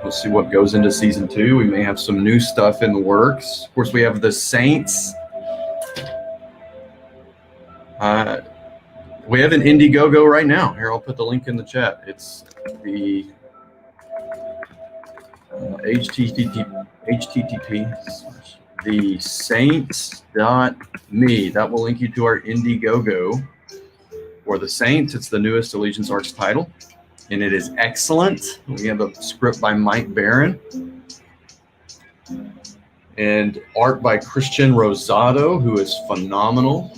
We'll see what goes into season 2. We may have some new stuff in the works. Of course, we have the Saints. We have an Indiegogo right now. Here, I'll put the link in the chat. It's the http the saints.me. That will link you to our Indiegogo. For the Saints, it's the newest Allegiance Arts title, and it is excellent. We have a script by Mike Barron and art by Christian Rosado, who is phenomenal.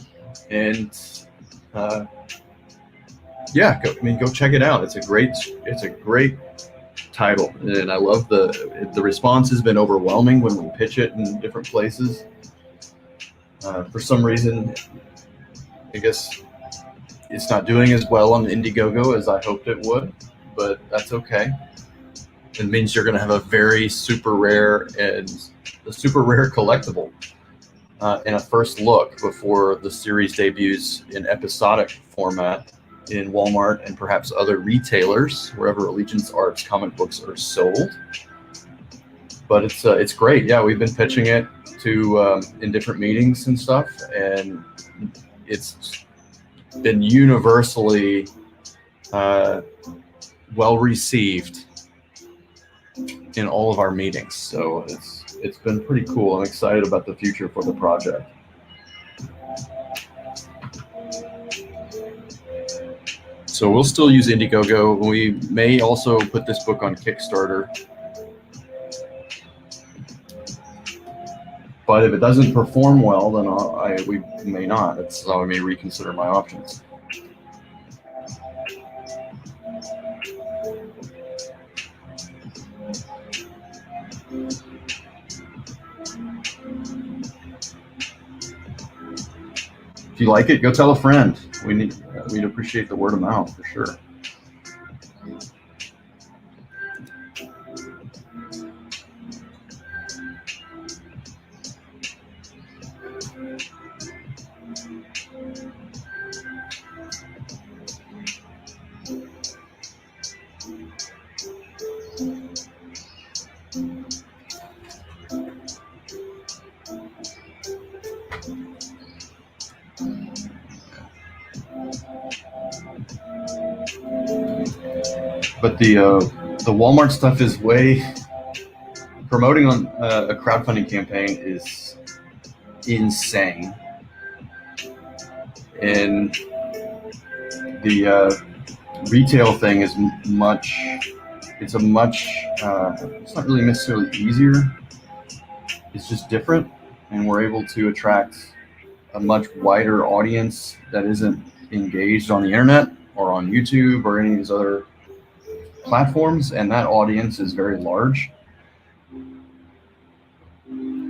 And go check it out. It's a great title, and I love the response has been overwhelming when we pitch it in different places. For some reason, I guess it's not doing as well on Indiegogo as I hoped it would, but that's okay. It means you're going to have a very super rare collectible in a first look before the series debuts in episodic format in Walmart and perhaps other retailers wherever Allegiance Arts comic books are sold. But it's great. Yeah, we've been pitching it to in different meetings and stuff, and it's been universally well received in all of our meetings. So it's been pretty cool. I'm excited about the future for the project. So we'll still use Indiegogo. We may also put this book on Kickstarter. But if it doesn't perform well, then we may not. So I may reconsider my options. If you like it, go tell a friend. We'd appreciate the word of mouth for sure. But the Walmart stuff is promoting on a crowdfunding campaign is insane, and the retail thing is it's not really necessarily easier. It's just different, and we're able to attract a much wider audience that isn't engaged on the internet or on YouTube or any of these other platforms, and that audience is very large.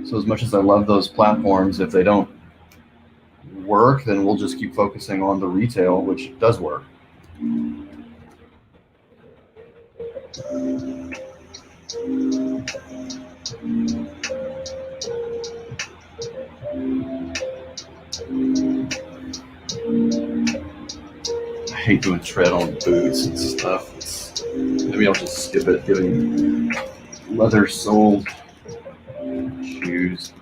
So as much as I love those platforms, if they don't work, then we'll just keep focusing on the retail, which does work. I hate doing tread on boots and stuff. Maybe I'll just skip it, giving leather soled shoes.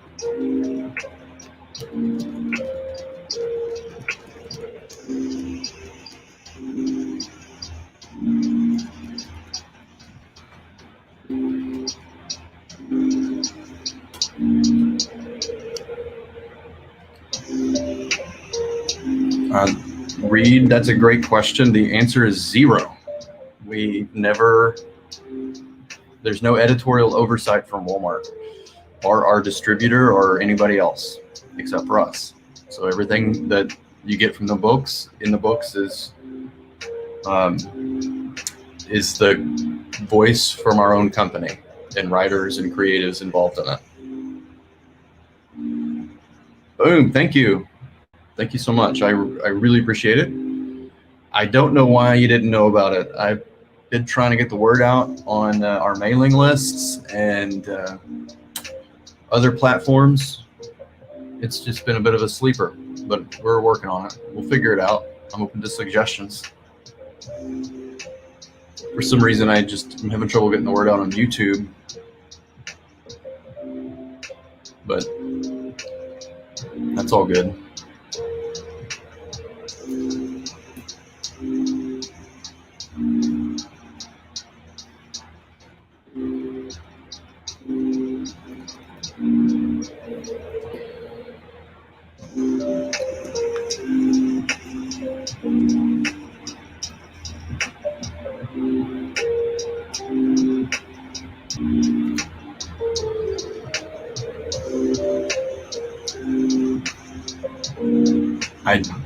Reed, that's a great question. The answer is 0. There's no editorial oversight from Walmart or our distributor or anybody else except for us. So everything that you get from the books is the voice from our own company and writers and creatives involved in it. Boom, thank you. Thank you so much. I really appreciate it. I don't know why you didn't know about it. I've been trying to get the word out on our mailing lists and other platforms. It's just been a bit of a sleeper, but we're working on it. We'll figure it out. I'm open to suggestions. For some reason, I just am having trouble getting the word out on YouTube. But that's all good.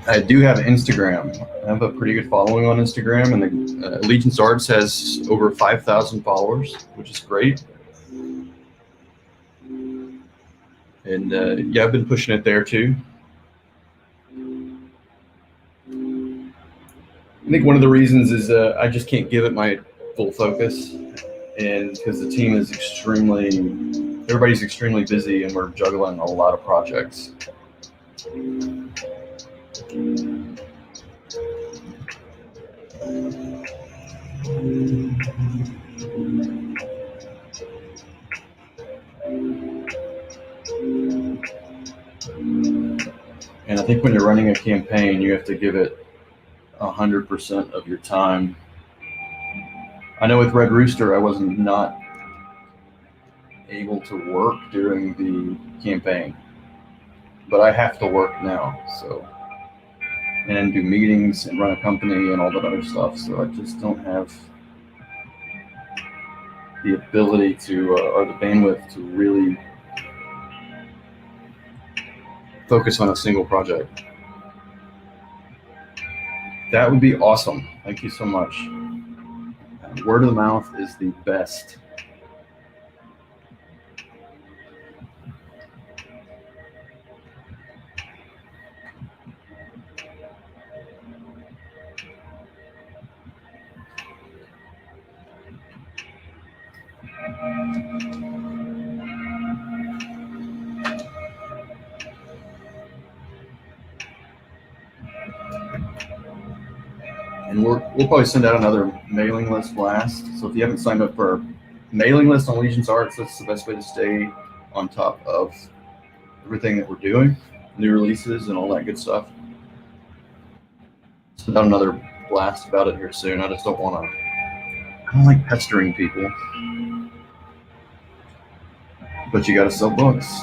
I do have Instagram. I have a pretty good following on Instagram, and the Allegiance Arts has over 5,000 followers, which is great. And yeah, I've been pushing it there too. I think one of the reasons is I just can't give it my full focus, and because the team is everybody's extremely busy, and we're juggling a lot of projects. And I think when you're running a campaign, you have to give it 100% of your time. I know with Red Rooster, I was not able to work during the campaign, but I have to work now, so, and do meetings and run a company and all that other stuff. So I just don't have the ability to, or the bandwidth to really focus on a single project. That would be awesome. Thank you so much. Word of the mouth is the best. And we'll probably send out another mailing list blast. So if you haven't signed up for our mailing list on Allegiance Arts, that's the best way to stay on top of everything that we're doing, new releases and all that good stuff. Send out another blast about it here soon. I just don't like pestering people. But you got to sell books.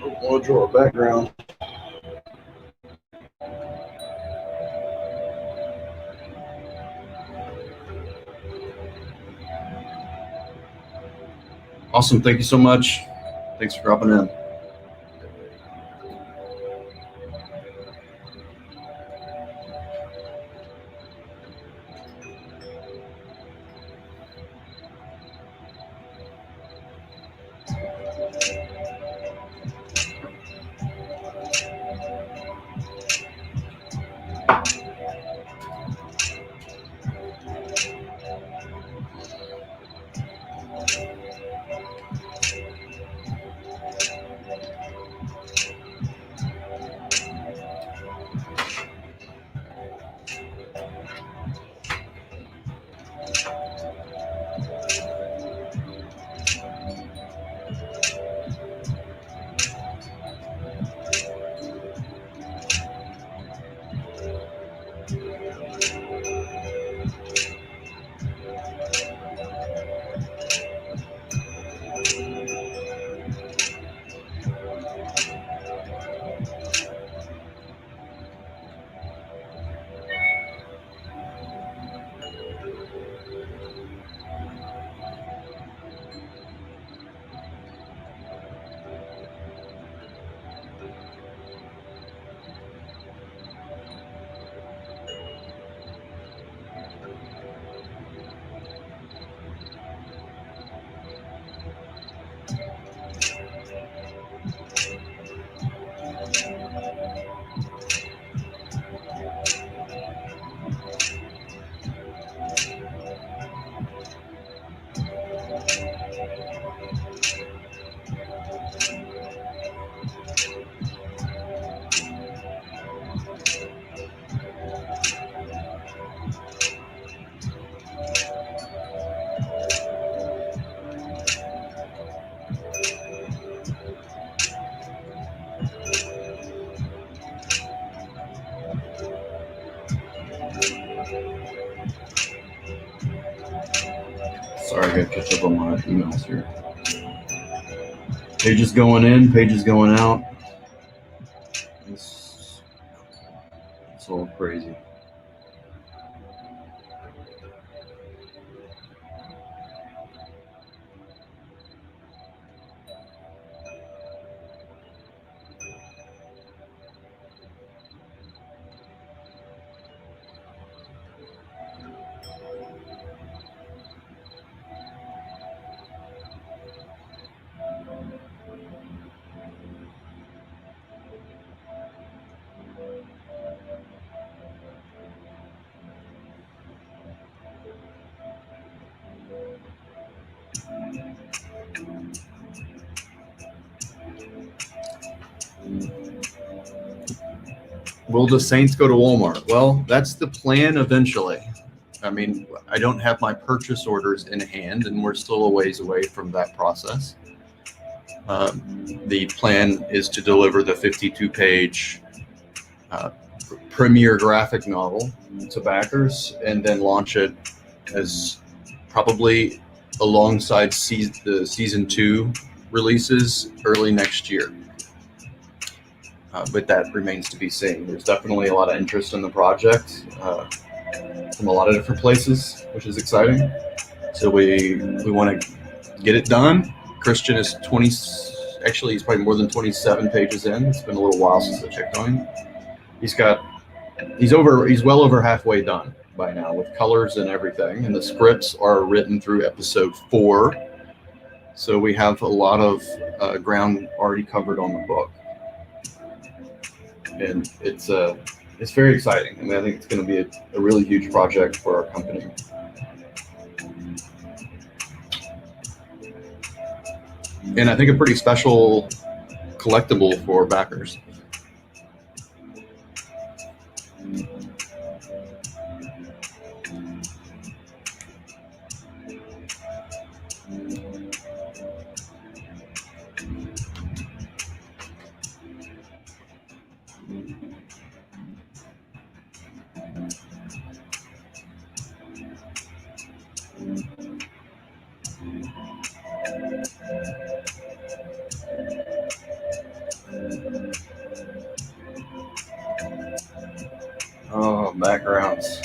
We'll draw a background. Awesome. Thank you so much. Thanks for dropping in. Sorry, I got to catch up on my emails here. Pages going in, pages going out. It's all crazy. Will the Saints go to Walmart? Well, that's the plan eventually. I mean, I don't have my purchase orders in hand, and we're still a ways away from that process. The plan is to deliver the 52-page premiere graphic novel to backers and then launch it as probably alongside the season 2 releases early next year. But that remains to be seen. There's definitely a lot of interest in the project from a lot of different places, which is exciting. So we want to get it done. Christian is he's probably more than 27 pages in. It's been a little while since I checked on him. He's well over halfway done by now with colors and everything. And the scripts are written through episode 4. So we have a lot of ground already covered on the book. And it's very exciting. I mean, I think it's going to be a really huge project for our company. And I think a pretty special collectible for backers. backgrounds.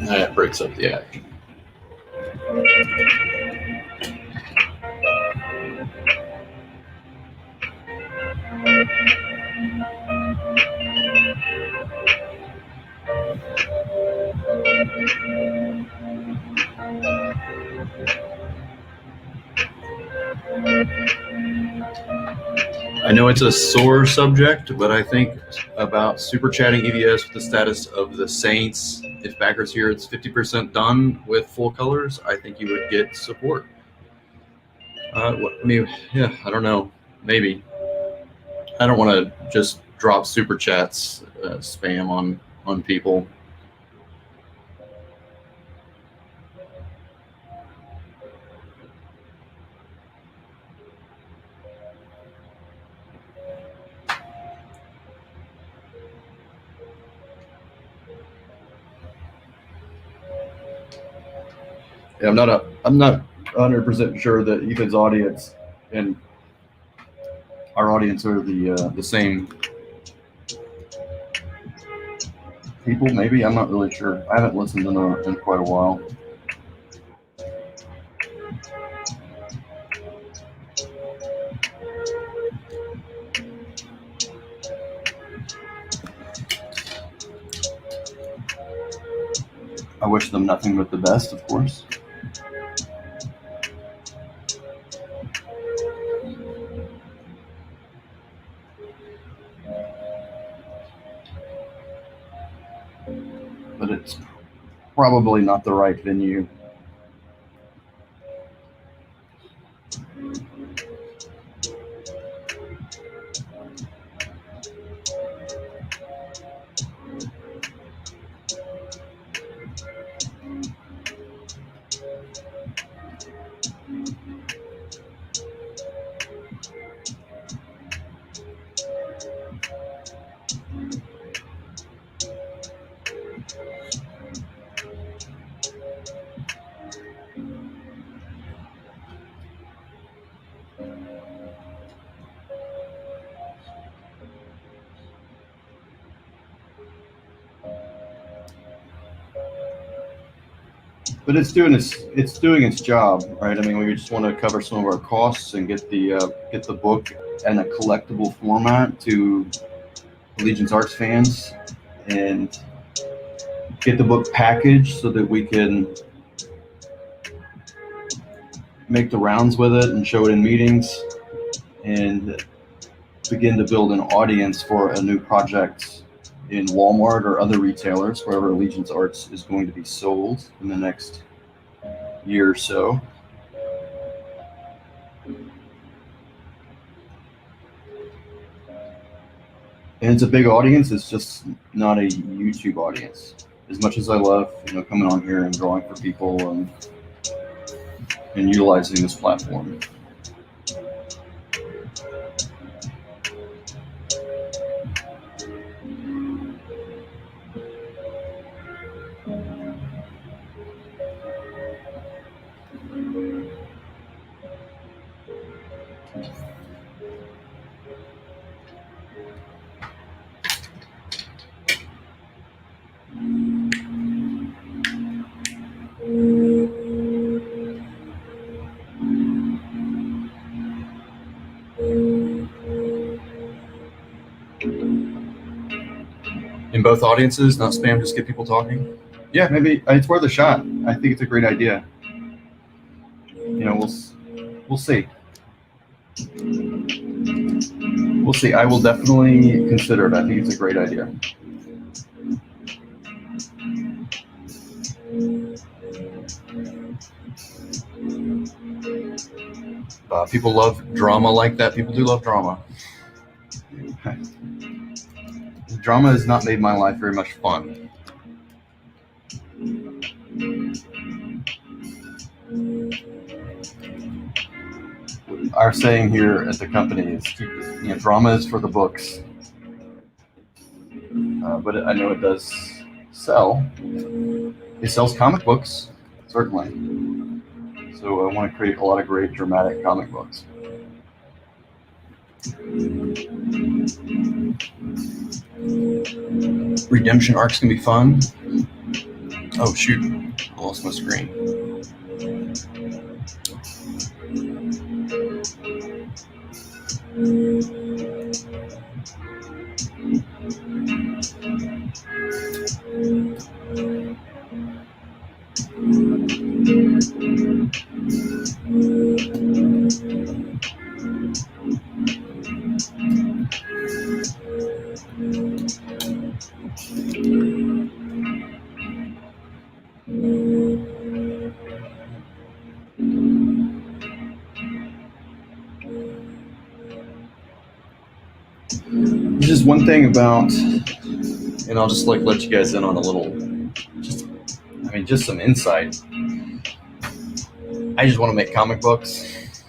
That breaks up the action. I know it's a sore subject, but I think about super chatting EVS with the status of the Saints. If backers here it's 50% done with full colors, I think you would get support. I mean, yeah, I don't know, maybe. I don't want to just drop super chats, spam on people. Yeah, I'm not 100% sure that Ethan's audience and our audience are the same people. Maybe, I'm not really sure. I haven't listened in quite a while. I wish them nothing but the best, of course. But it's probably not the right venue. But it's doing its job, right? I mean, we just want to cover some of our costs and get the book in a collectible format to Allegiance Arts fans, and get the book packaged so that we can make the rounds with it and show it in meetings, and begin to build an audience for a new project in Walmart or other retailers, wherever Allegiance Arts is going to be sold in the next year or so. And it's a big audience. It's just not a YouTube audience. As much as I love, coming on here and drawing for people and utilizing this platform. In both audiences, not spam, just get people talking. Yeah, maybe it's worth a shot. I think it's a great idea. We'll see. We'll see. I will definitely consider it. I think it's a great idea. People love drama like that. People do love drama. Drama has not made my life very much fun. Our saying here at the company is, drama is for the books. But I know it does sell. It sells comic books, certainly. So I want to create a lot of great dramatic comic books. Redemption arcs can be fun. Oh shoot, I lost my screen. just one thing about, and I'll just like let you guys in on a little, just some insight. I just want to make comic books.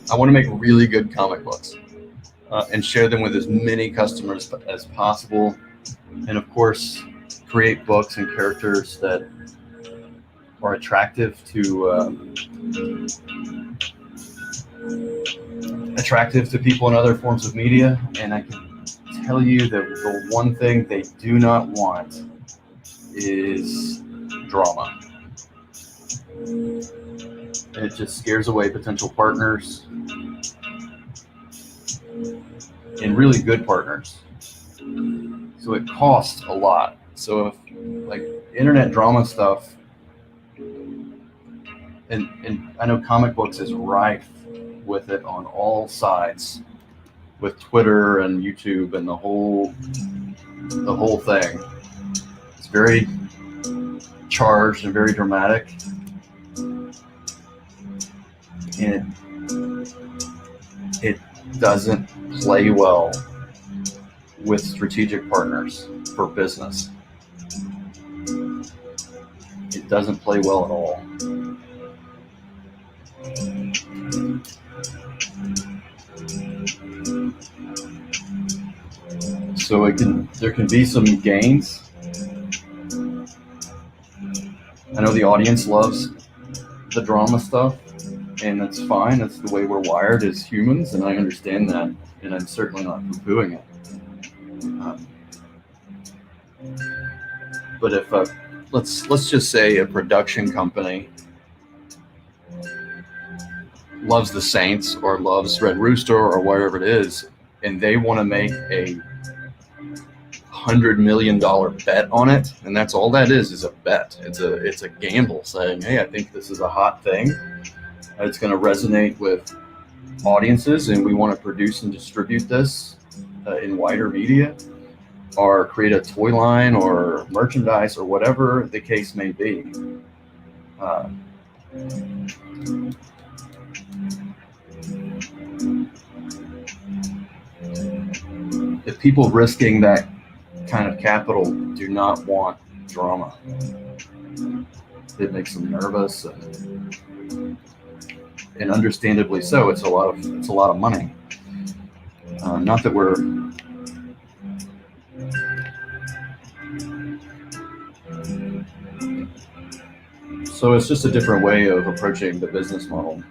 I want to make really good comic books and share them with as many customers as possible. And of course, create books and characters that are attractive to people in other forms of media. And I can tell you that the one thing they do not want is drama. It just scares away potential partners and really good partners. So it costs a lot. So if like internet drama stuff, and I know comic books is rife with it on all sides, with Twitter and YouTube and the whole thing. It's very charged and very dramatic. And it doesn't play well with strategic partners for business. It doesn't play well at all. So there can be some gains. I know the audience loves the drama stuff, and that's fine. That's the way we're wired as humans, and I understand that, and I'm certainly not poo-pooing it. But if let's just say a production company loves the Saints or loves Red Rooster or whatever it is, and they want to make a $100 million bet on it, and that's all that is a bet. It's a gamble saying, hey, I think this is a hot thing. It's going to resonate with audiences, and we want to produce and distribute this in wider media, or create a toy line or merchandise or whatever the case may be. If people risking that kind of capital do not want drama, it makes them nervous, and understandably so. It's a lot of money. Not that we're so it's just a different way of approaching the business model.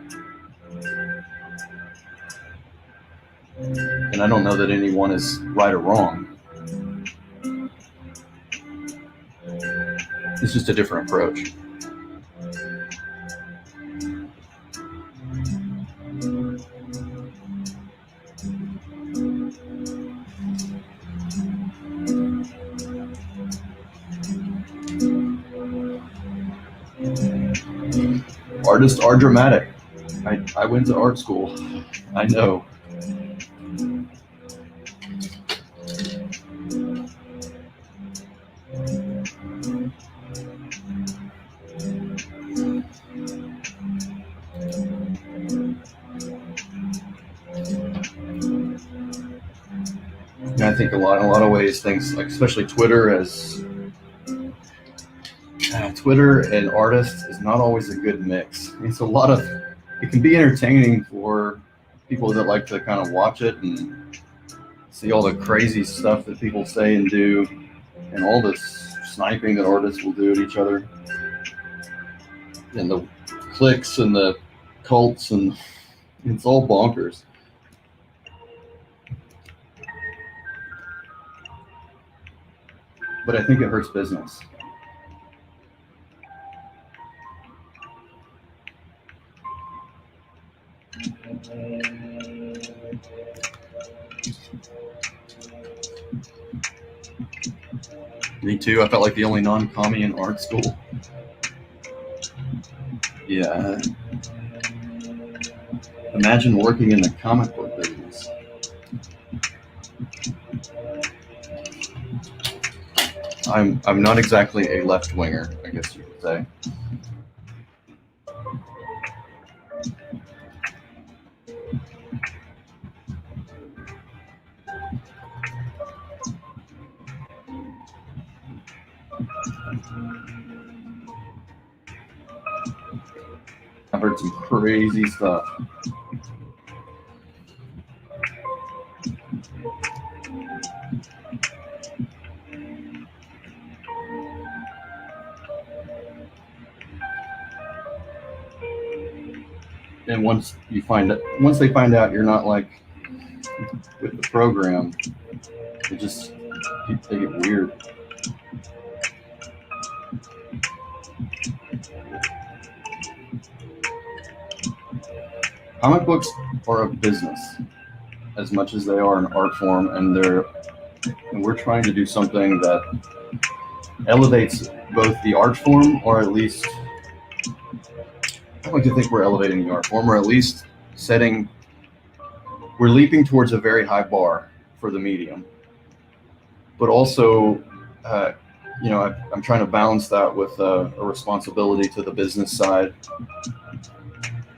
And I don't know that anyone is right or wrong. It's just a different approach. Artists are dramatic. I went to art school. I know. And I think in a lot of ways, things like especially Twitter Twitter and artists is not always a good mix. It's it can be entertaining for people that like to kind of watch it and see all the crazy stuff that people say and do, and all this sniping that artists will do at each other, and the cliques and the cults, and it's all bonkers. But I think it hurts business. Me too. I felt like the only non-commie in art school. Yeah. Imagine working in the comic book business. I'm not exactly a left winger, I guess you could say. I've heard some crazy stuff. And once they find out you're not like with the program, they get weird. Comic books are a business as much as they are an art form, and we're trying to do something that elevates both the art form, or at least I like to think we're elevating the art form, or at least we're leaping towards a very high bar for the medium. But also, I'm trying to balance that with a responsibility to the business side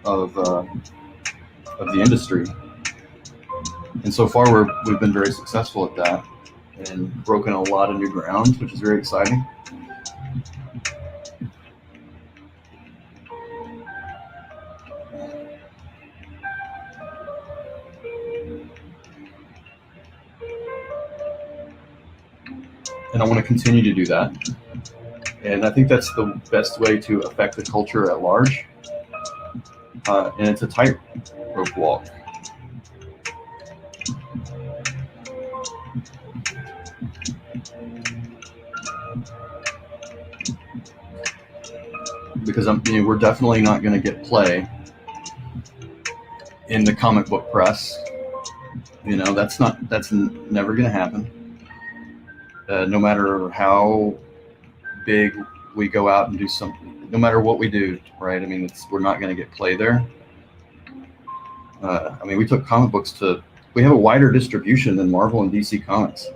of the industry. And so far, we've been very successful at that and broken a lot of new ground, which is very exciting. And I want to continue to do that. And I think that's the best way to affect the culture at large. And it's a tightrope walk. Because we're definitely not going to get play in the comic book press. That's never going to happen. No matter how big we go out and do something, no matter what we do, right? We're not going to get play there. We took comic books we have a wider distribution than Marvel and DC Comics.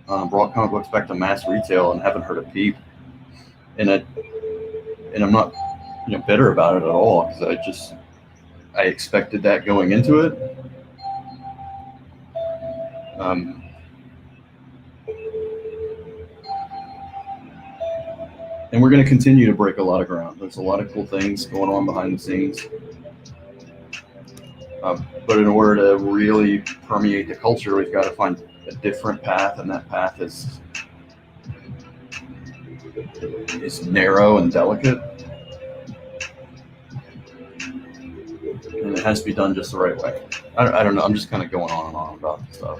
Brought comic books back to mass retail and haven't heard a peep. And I'm not, bitter about it at all, because I expected that going into it. And we're going to continue to break a lot of ground. There's a lot of cool things going on behind the scenes. But in order to really permeate the culture, we've got to find a different path, and that path is narrow and delicate. And it has to be done just the right way. I don't know. I'm just kind of going on and on about stuff.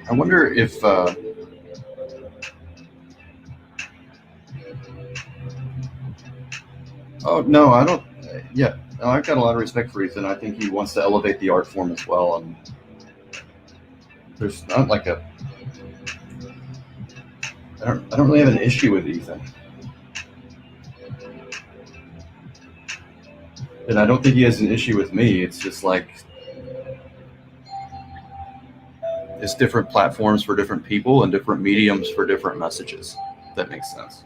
I wonder if oh no, I don't. Yeah, no, I've got a lot of respect for Ethan. I think he wants to elevate the art form as well, and there's not like I don't really have an issue with Ethan, and I don't think he has an issue with me. It's just like it's different platforms for different people and different mediums for different messages. If that makes sense.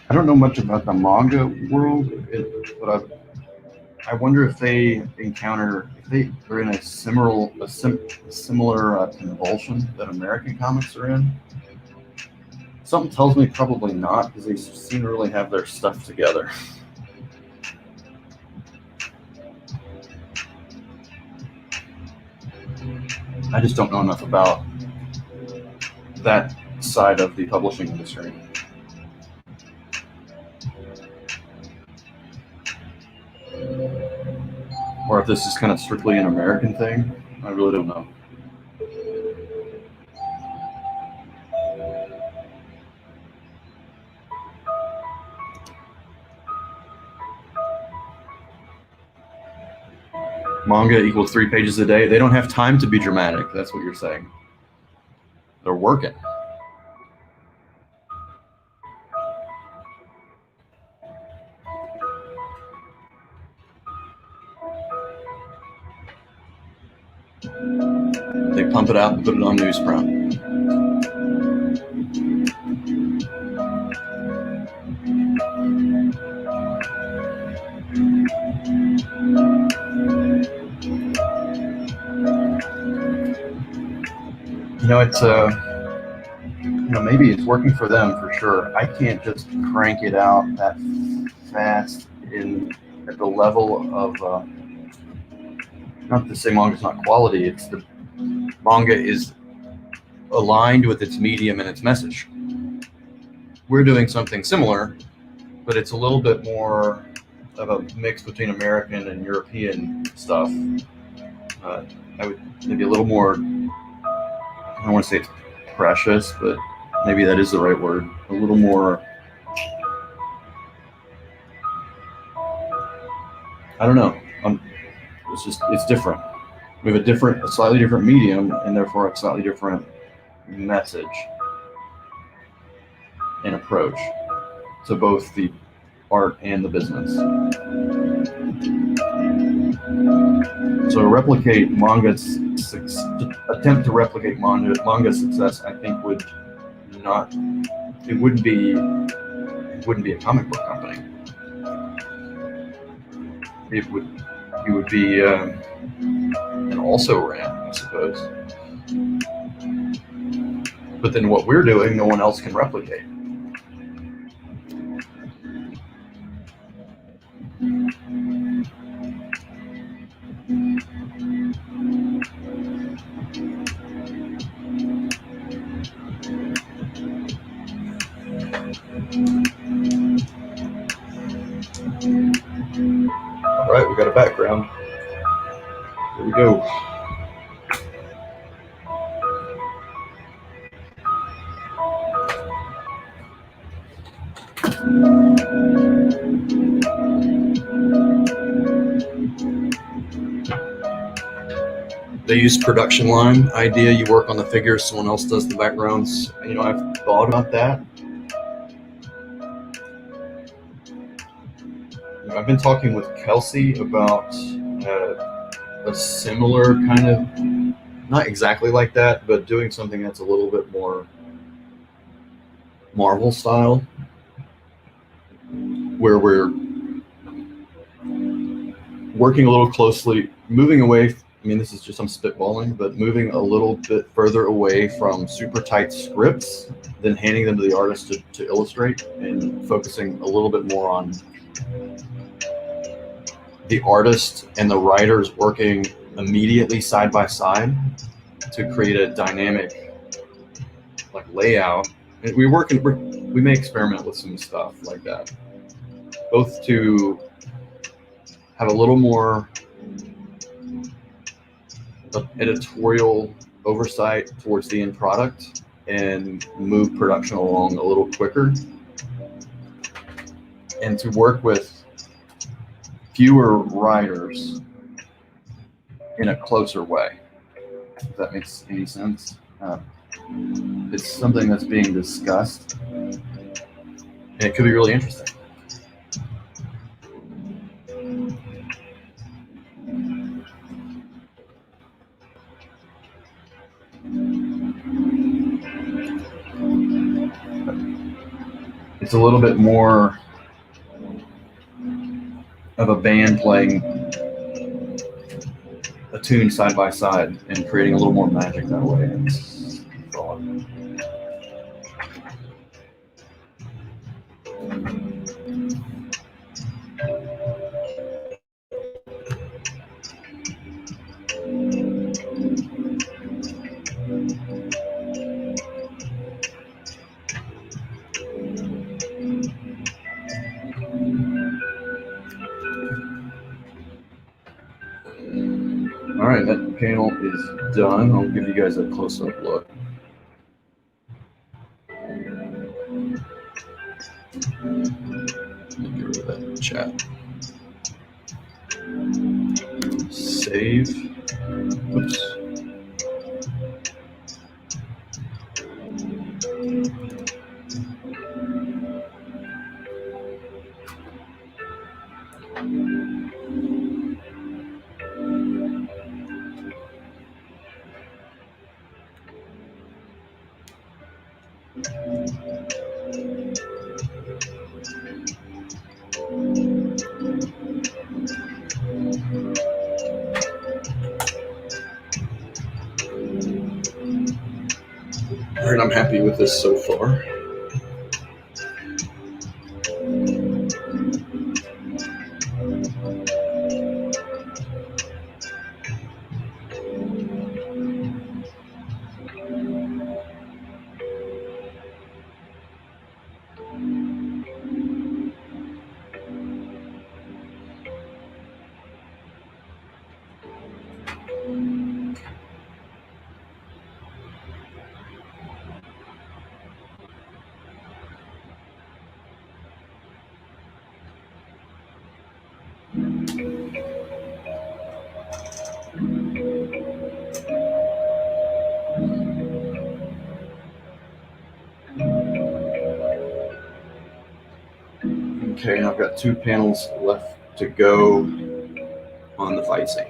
I don't know much about the manga world, but I wonder if they encounter, if they are in a similar convulsion that American comics are in. Something tells me probably not, because they seem to really have their stuff together. I just don't know enough about that side of the publishing industry. or if this is kind of strictly an American thing. I really don't know. Manga equals 3 pages a day. They don't have time to be dramatic. That's what you're saying. They're working. They pump it out and put it on newsprint. You know, it's maybe it's working for them for sure. I can't just crank it out that fast at the level of not to say manga's not quality. It's the manga is aligned with its medium and its message. We're doing something similar, but it's a little bit more of a mix between American and European stuff. I would maybe a little more, I don't want to say it's precious, but maybe that is the right word. A little more, I don't know. It's different. We have a slightly different medium, and therefore a slightly different message and approach to both the art and the business. So to replicate manga's attempt to replicate manga's success, I think it wouldn't be a comic book company. It would be an also ran, I suppose. But then what we're doing, no one else can replicate. All right, we got a background. Here we go. They use production line idea. You work on the figures, someone else does the backgrounds. I've thought about that. I've been talking with Kelsey about a similar kind of, not exactly like that, but doing something that's a little bit more Marvel style, where we're working a little closely, moving away. This is just I'm spitballing, but moving a little bit further away from super tight scripts, then handing them to the artist to illustrate, and focusing a little bit more on the artist and the writers working immediately side by side to create a dynamic layout. And we may experiment with some stuff like that, both to have a little more editorial oversight towards the end product and move production along a little quicker, and to work with fewer writers in a closer way, if that makes any sense. It's something that's being discussed, and it could be really interesting. It's a little bit more of a band playing a tune side by side and creating a little more magic that way. It's thought. right, that panel is done. I'll give you guys a close-up look. Let me get rid of that chat. Save. Oops. All right, I'm happy with this so far. Okay, I've got 2 panels left to go on the fight scene.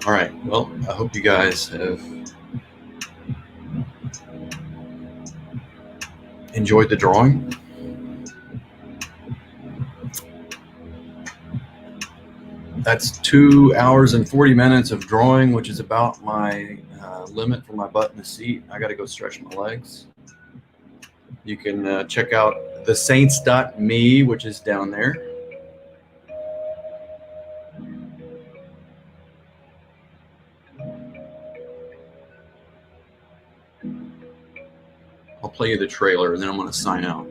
All right, well, I hope you guys have enjoyed the drawing. That's 2 hours and 40 minutes of drawing, which is about my limit for my butt in the seat. I got to go stretch my legs. You can check out thesaints.me, which is down there. I'll play you the trailer and then I'm going to sign out.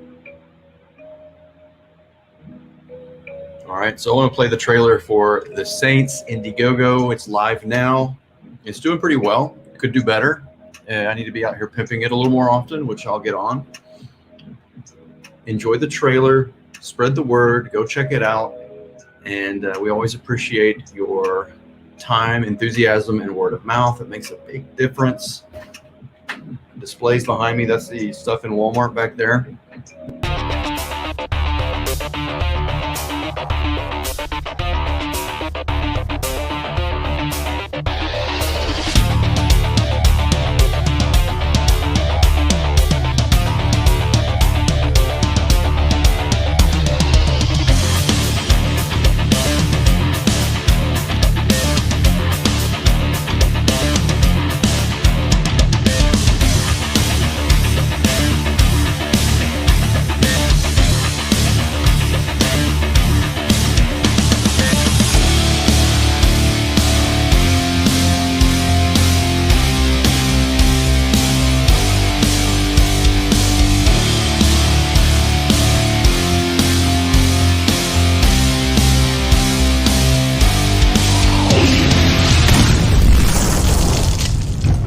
All right, so I want to play the trailer for The Saints Indiegogo. It's live now. It's doing pretty well. Could do better. I need to be out here pimping it a little more often, which I'll get on. Enjoy the trailer. Spread the word. Go check it out. And we always appreciate your time, enthusiasm, and word of mouth. It makes a big difference. Displays behind me. That's the stuff in Walmart back there.